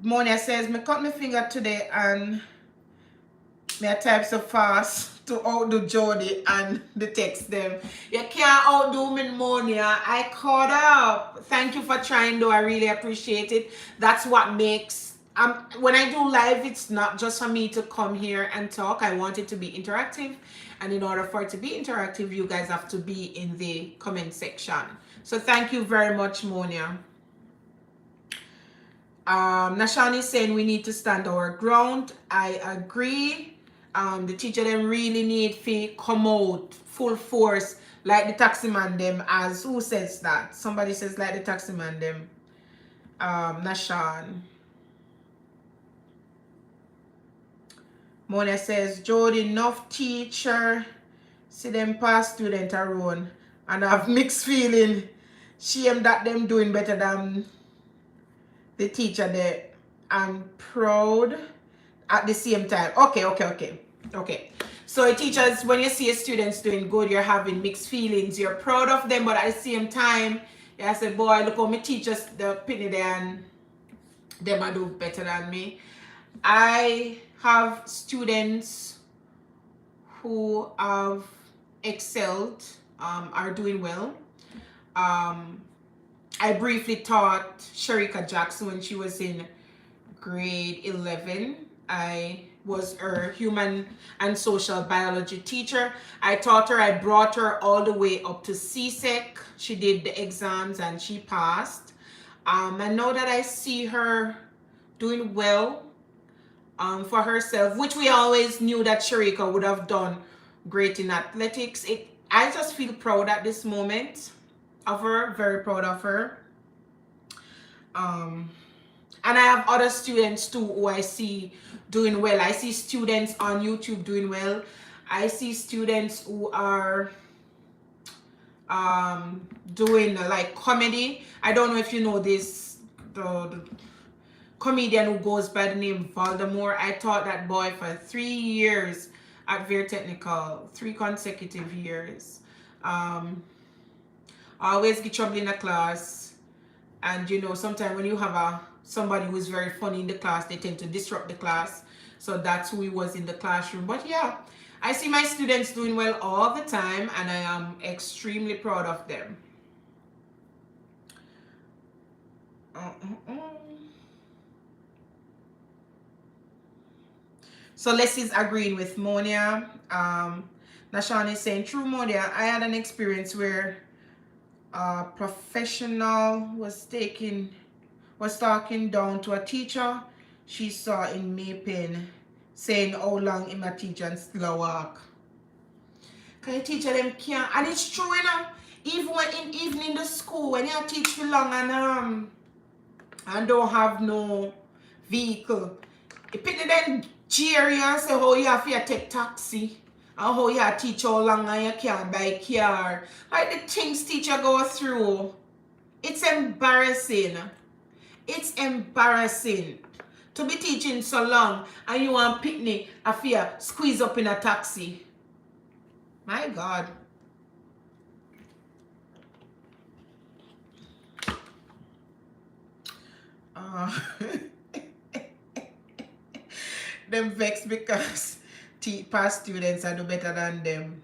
Monia says, me cut my finger today and Me I type so fast to outdo Jody and the text them. You can't outdo me, Monia. I caught up. Thank you for trying though. I really appreciate it. That's what makes when I do live, it's not just for me to come here and talk. I want it to be interactive. And in order for it to be interactive, you guys have to be in the comment section. So thank you very much, Monia. Nashan is saying we need to stand our ground. I agree. The teacher them really need to come out full force like the taxi man them. As who says that? Somebody says like the taxi man them. Nashan. Mona says Jody, enough teacher see them pass student around and have mixed feeling. Shame that them doing better than the teacher there. I'm proud at the same time. Okay. So teachers, when you see a students doing good, you're having mixed feelings. You're proud of them, but at the same time, you say, boy, look how my teachers the penny there and them are do better than me. I have students who have excelled, are doing well. I briefly taught Sharika Jackson when she was in grade 11. I was her human and social biology teacher. I taught her, I brought her all the way up to CSEC. She did the exams and she passed. And now that I see her doing well for herself, which we always knew that Sharika would have done great in athletics, I just feel proud at this moment of her, very proud of her. And I have other students too who I see doing well. I see students on YouTube doing well. I see students who are doing like comedy. I don't know if you know this, the comedian who goes by the name Voldemort. I taught that boy for 3 years at Very Technical, 3 consecutive years. I always get trouble in the class, and you know, sometimes when you have somebody who is very funny in the class, they tend to disrupt the class. So that's who he was in the classroom. But yeah, I see my students doing well all the time, and I am extremely proud of them. So Leslie's agreeing with Monia. Nashan is saying, true, Monia, I had an experience where a professional was talking down to a teacher she saw in Maypen, saying how long in a teacher and still a walk. Cause you teacher them can't, and it's true, you know, even in the school when you teach for long and don't have no vehicle, you pick it then jeer you and say how you have to take taxi and how you have to teach how long and you can't buy car. Like the things teacher go through, it's embarrassing. It's embarrassing to be teaching so long and you want picnic a fear squeeze up in a taxi. My God. Them vex because past students are do better than them.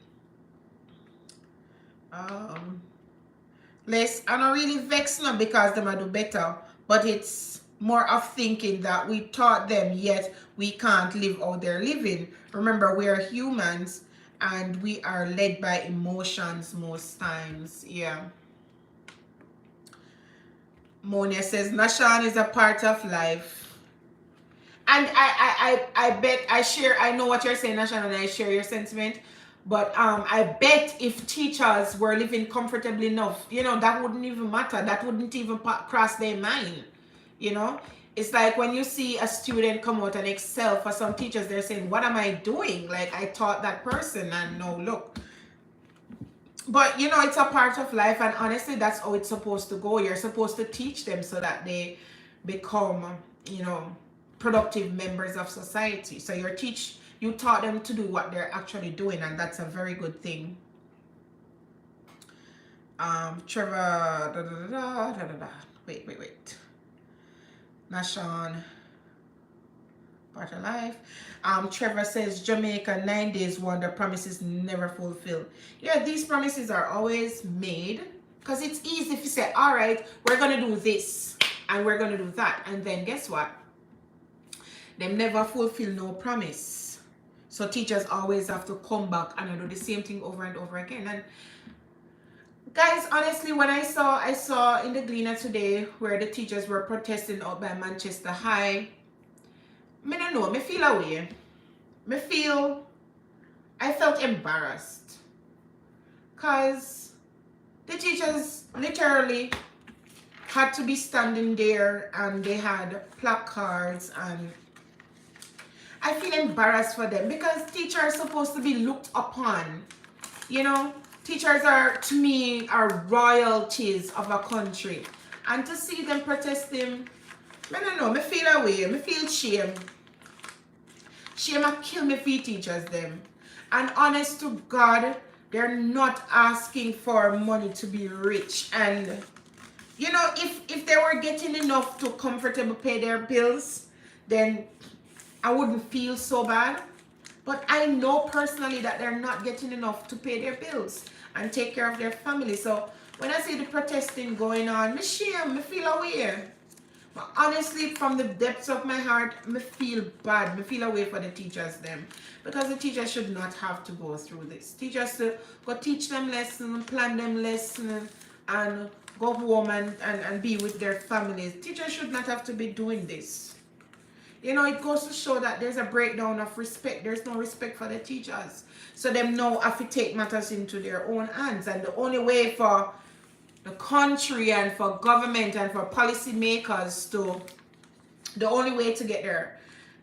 Less, I'm not really vexed now because them are do better, but it's more of thinking that we taught them yet we can't live out their living. Remember, we are humans and we are led by emotions most times. Yeah. Monia says Nashan is a part of life. And I bet I know what you're saying, Nashan, and I share your sentiment. But I bet if teachers were living comfortably enough, you know, that wouldn't even matter. That wouldn't even cross their mind. You know, it's like when you see a student come out and excel, for some teachers, they're saying, what am I doing? Like, I taught that person and no, look. But, you know, it's a part of life. And honestly, that's how it's supposed to go. You're supposed to teach them so that they become, you know, productive members of society. So you taught them to do what they're actually doing, and that's a very good thing. Trevor, wait. Nashan. Part of life. Trevor says Jamaica 9 days wonder, promises never fulfilled. Yeah, these promises are always made because it's easy if you say, all right, we're gonna do this and we're gonna do that, and then guess what? Them never fulfill no promise. So teachers always have to come back and do the same thing over and over again. And guys, honestly, when I saw in the Gleaner today where the teachers were protesting out by Manchester High, me no know, me feel away. I felt embarrassed. Cause the teachers literally had to be standing there and they had placards, and I feel embarrassed for them because teachers are supposed to be looked upon. You know, teachers are, to me, are royalties of a country. And to see them protesting, I don't know, me feel away, me feel shame. Shame a kill me for teachers them. And honest to God, they're not asking for money to be rich. And you know, if they were getting enough to comfortably pay their bills, then I wouldn't feel so bad. But I know personally that they're not getting enough to pay their bills and take care of their family. So when I see the protesting going on, me shame, me feel away. But honestly, from the depths of my heart, me feel bad. Me feel away for the teachers them. Because the teachers should not have to go through this. Teachers to go teach them lessons, plan them lessons, and go home and be with their families. Teachers should not have to be doing this. You know, it goes to show that there's a breakdown of respect. There's no respect for the teachers. So them now have to take matters into their own hands. And the only way for the country and for government and for policy makers to, the only way to get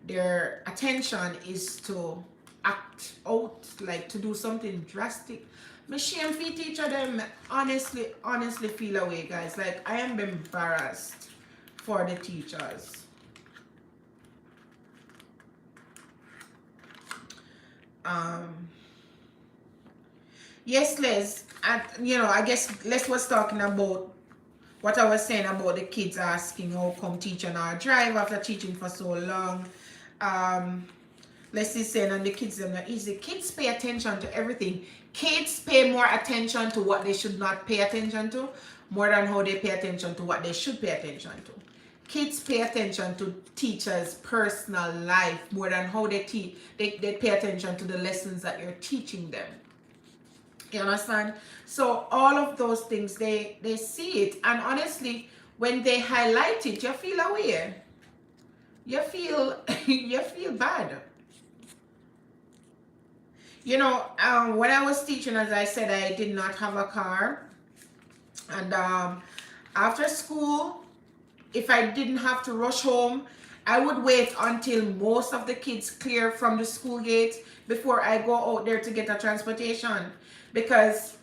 their attention is to act out, like to do something drastic. Me shame for teacher them honestly feel away, guys. Like I am embarrassed for the teachers. Yes, Les. I guess Les was talking about what I was saying about the kids asking how come teacher not drive after teaching for so long. Les is saying, and the kids are not easy. Kids pay attention to everything. Kids pay more attention to what they should not pay attention to, more than how they pay attention to what they should pay attention to. Kids pay attention to teachers' personal life more than how they pay attention to the lessons that you're teaching them. You understand? So all of those things, they see it, and honestly, when they highlight it, you feel aware. You feel you feel bad. You know, when I was teaching, as I said, I did not have a car, and after school, if I didn't have to rush home, I would wait until most of the kids clear from the school gate before I go out there to get a transportation, because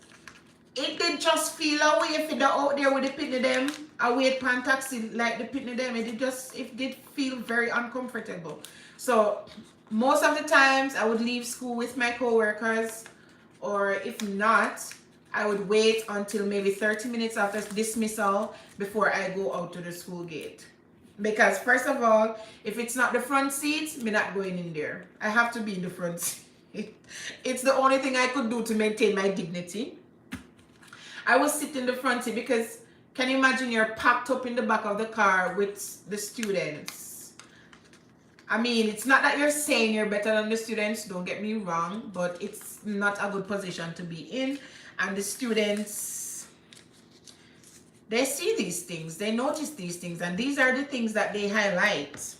it did just feel away if you're out there with the pitney them. I wait for a taxi like the pitney them. It did feel very uncomfortable. So most of the times I would leave school with my co-workers, or if not, I would wait until maybe 30 minutes after dismissal before I go out to the school gate. Because first of all, if it's not the front seat, me not going in there. I have to be in the front seat. It's the only thing I could do to maintain my dignity. I will sit in the front seat because can you imagine you're packed up in the back of the car with the students? I mean, it's not that you're saying you're better than the students, don't get me wrong, but it's not a good position to be in. And the students, they see these things, they notice these things, and these are the things that they highlight.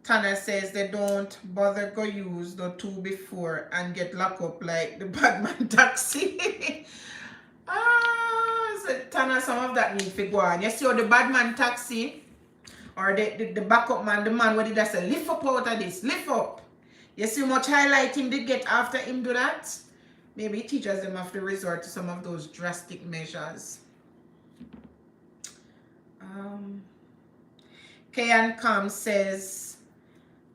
Tana says they don't bother go use the two before and get locked up like the Batman taxi. So Tana, some of that need to go on. You see how the Batman taxi or the backup man, the man what did I say, lift up out of this, lift up. You see how much highlight him did get after him do that? Maybe teachers them have to resort to some of those drastic measures. Kayan Kam says,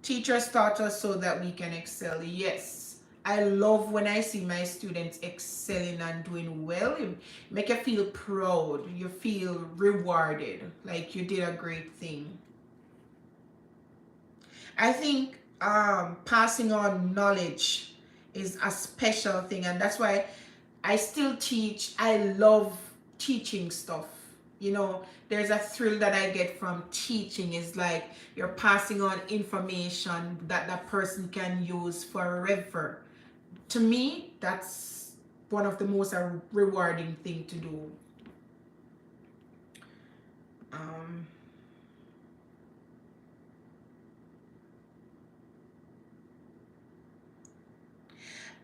teachers taught us so that we can excel. Yes. I love when I see my students excelling and doing well. It make you feel proud. You feel rewarded, like you did a great thing. I think passing on knowledge is a special thing, and that's why I still teach. I love teaching stuff. You know, there's a thrill that I get from teaching. Is like you're passing on information that that person can use forever. To me, that's one of the most rewarding thing to do. Um,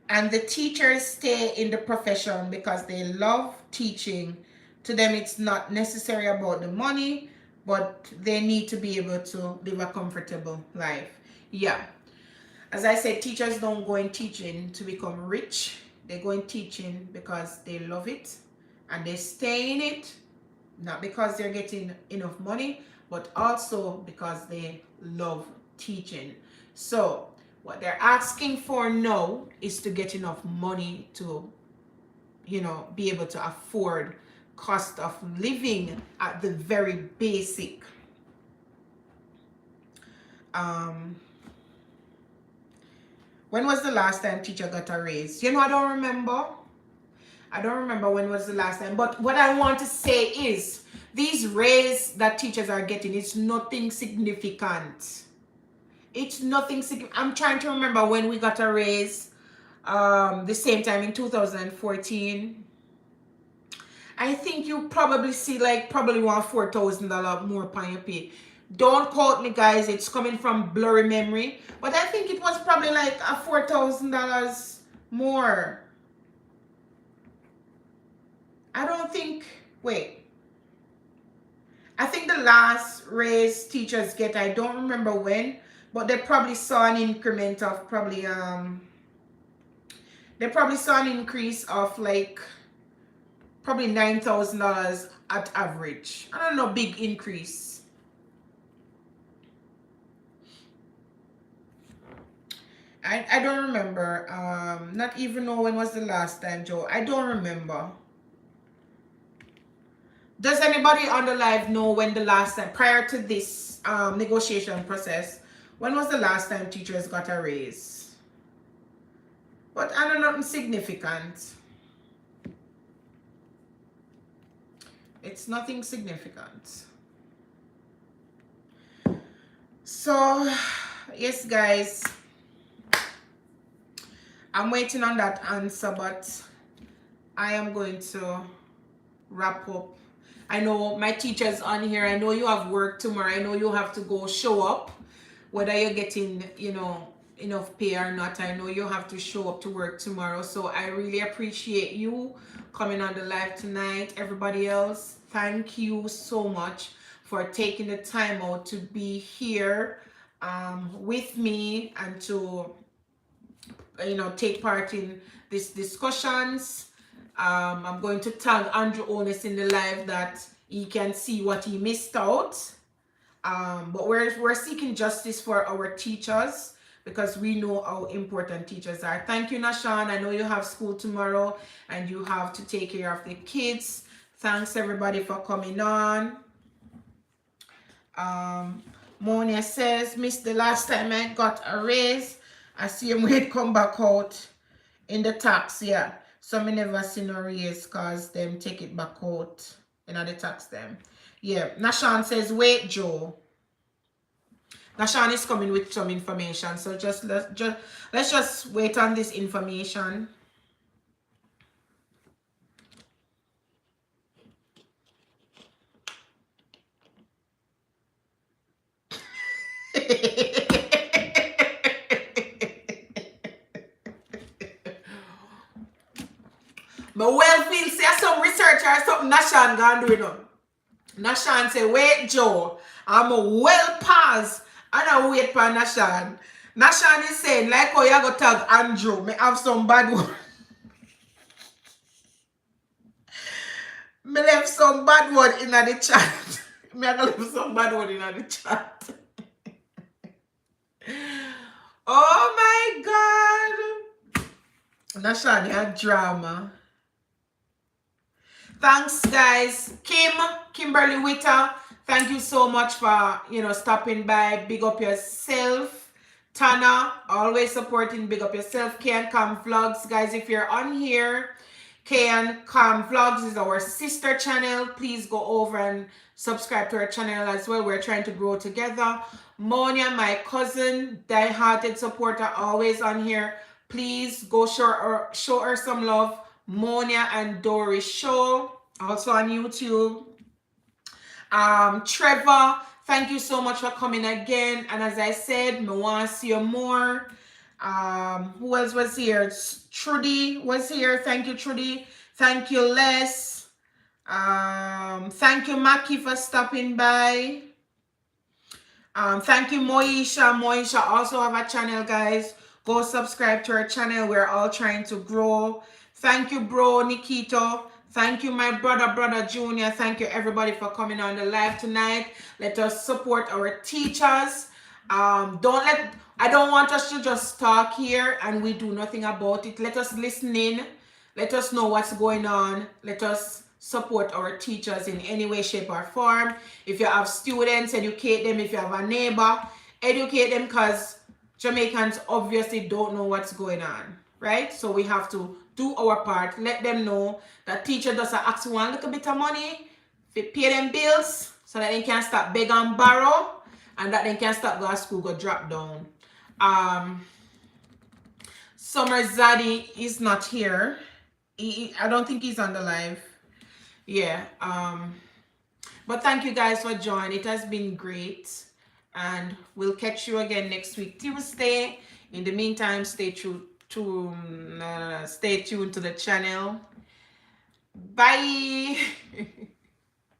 and the teachers stay in the profession because they love teaching. To them, it's not necessary about the money, but they need to be able to live a comfortable life. Yeah, as I said, teachers don't go in teaching to become rich. They go in teaching because they love it, and they stay in it not because they're getting enough money, but also because they love teaching. So what they're asking for now is to get enough money to, be able to afford cost of living at the very basic. um when was the last time teacher got a raise? I don't remember. I don't remember when was the last time. But what I want to say is these raise that teachers are getting, it's nothing significant. It's nothing significant. I'm trying to remember when we got a raise. The same time in 2014. I think you probably see like probably want $4,000 more upon your pay. Don't quote me, guys. It's coming from blurry memory. But I think it was probably like a $4,000 more. I don't think, wait. I think the last raise teachers get, I don't remember when, but they probably saw an increment of they probably saw an increase of like probably $9,000 at average. I don't know, big increase. I don't remember. Not even know when was the last time, Joe. I don't remember. Does anybody on the live know when the last time, prior to this negotiation process, when was the last time teachers got a raise? But I don't know, nothing significant. It's nothing significant. So, yes, guys. I'm waiting on that answer, but I am going to wrap up. I know my teachers on here. I know you have work tomorrow. I know you have to go show up. Whether you're getting, enough pay or not, I know you have to show up to work tomorrow. So I really appreciate you coming on the live tonight. Everybody else, thank you so much for taking the time out to be here with me and to take part in these discussions. I'm going to tag Andrew Onus in the live that he can see what he missed out. But we're seeking justice for our teachers because we know how important teachers are. Thank you, Nashan. I know you have school tomorrow and you have to take care of the kids. Thanks everybody for coming on. Monia says, missed the last time I got a raise. I see him wait come back out in the tax, yeah. So me never see no raise cause them take it back out in the tax them. Yeah. Nashan says, wait, Joe. Nashan is coming with some information. So let's just wait on this information. But well feel say some researcher or something Nashan gonna do it on. Nashan say, wait, Joe, I'm a well pause and I wait for Nashan. Nashan is saying, like how you go tag Andrew, me have some bad one. Me left some bad word in the chat. Me I left some bad word in the chat. Oh my God. Nashania drama. Thanks, guys. Kimberly Witter, thank you so much for, stopping by. Big up yourself. Tana, always supporting. Big up yourself. Can Vlogs, guys, if you're on here, Can Vlogs is our sister channel. Please go over and subscribe to our channel as well. We're trying to grow together. Monia, my cousin, die-hearted supporter, always on here. Please go show her some love. Monia and Dory Show, also on YouTube. Trevor, thank you so much for coming again. And as I said, I want to see you more. Who else was here? Trudy was here. Thank you, Trudy. Thank you, Les. Thank you, Maki, for stopping by. Thank you, Moisha. Moisha also have a channel, guys. Go subscribe to her channel. We're all trying to grow. Thank you, bro, Nikito. Thank you, my brother Junior. Thank you, everybody, for coming on the live tonight. Let us support our teachers. I don't want us to just talk here and we do nothing about it. Let us listen in. Let us know what's going on. Let us support our teachers in any way, shape, or form. If you have students, educate them. If you have a neighbor, educate them, because Jamaicans obviously don't know what's going on, right? So we have to do our part. Let them know that teacher does ask one little bit of money to pay them bills so that they can stop beg and borrow, and that they can stop go to school, go drop down. Summer Zaddy is not here. I don't think he's on the live. Yeah. But thank you guys for joining. It has been great. And we'll catch you again next week, Tuesday. In the meantime, stay tuned to the channel. Bye.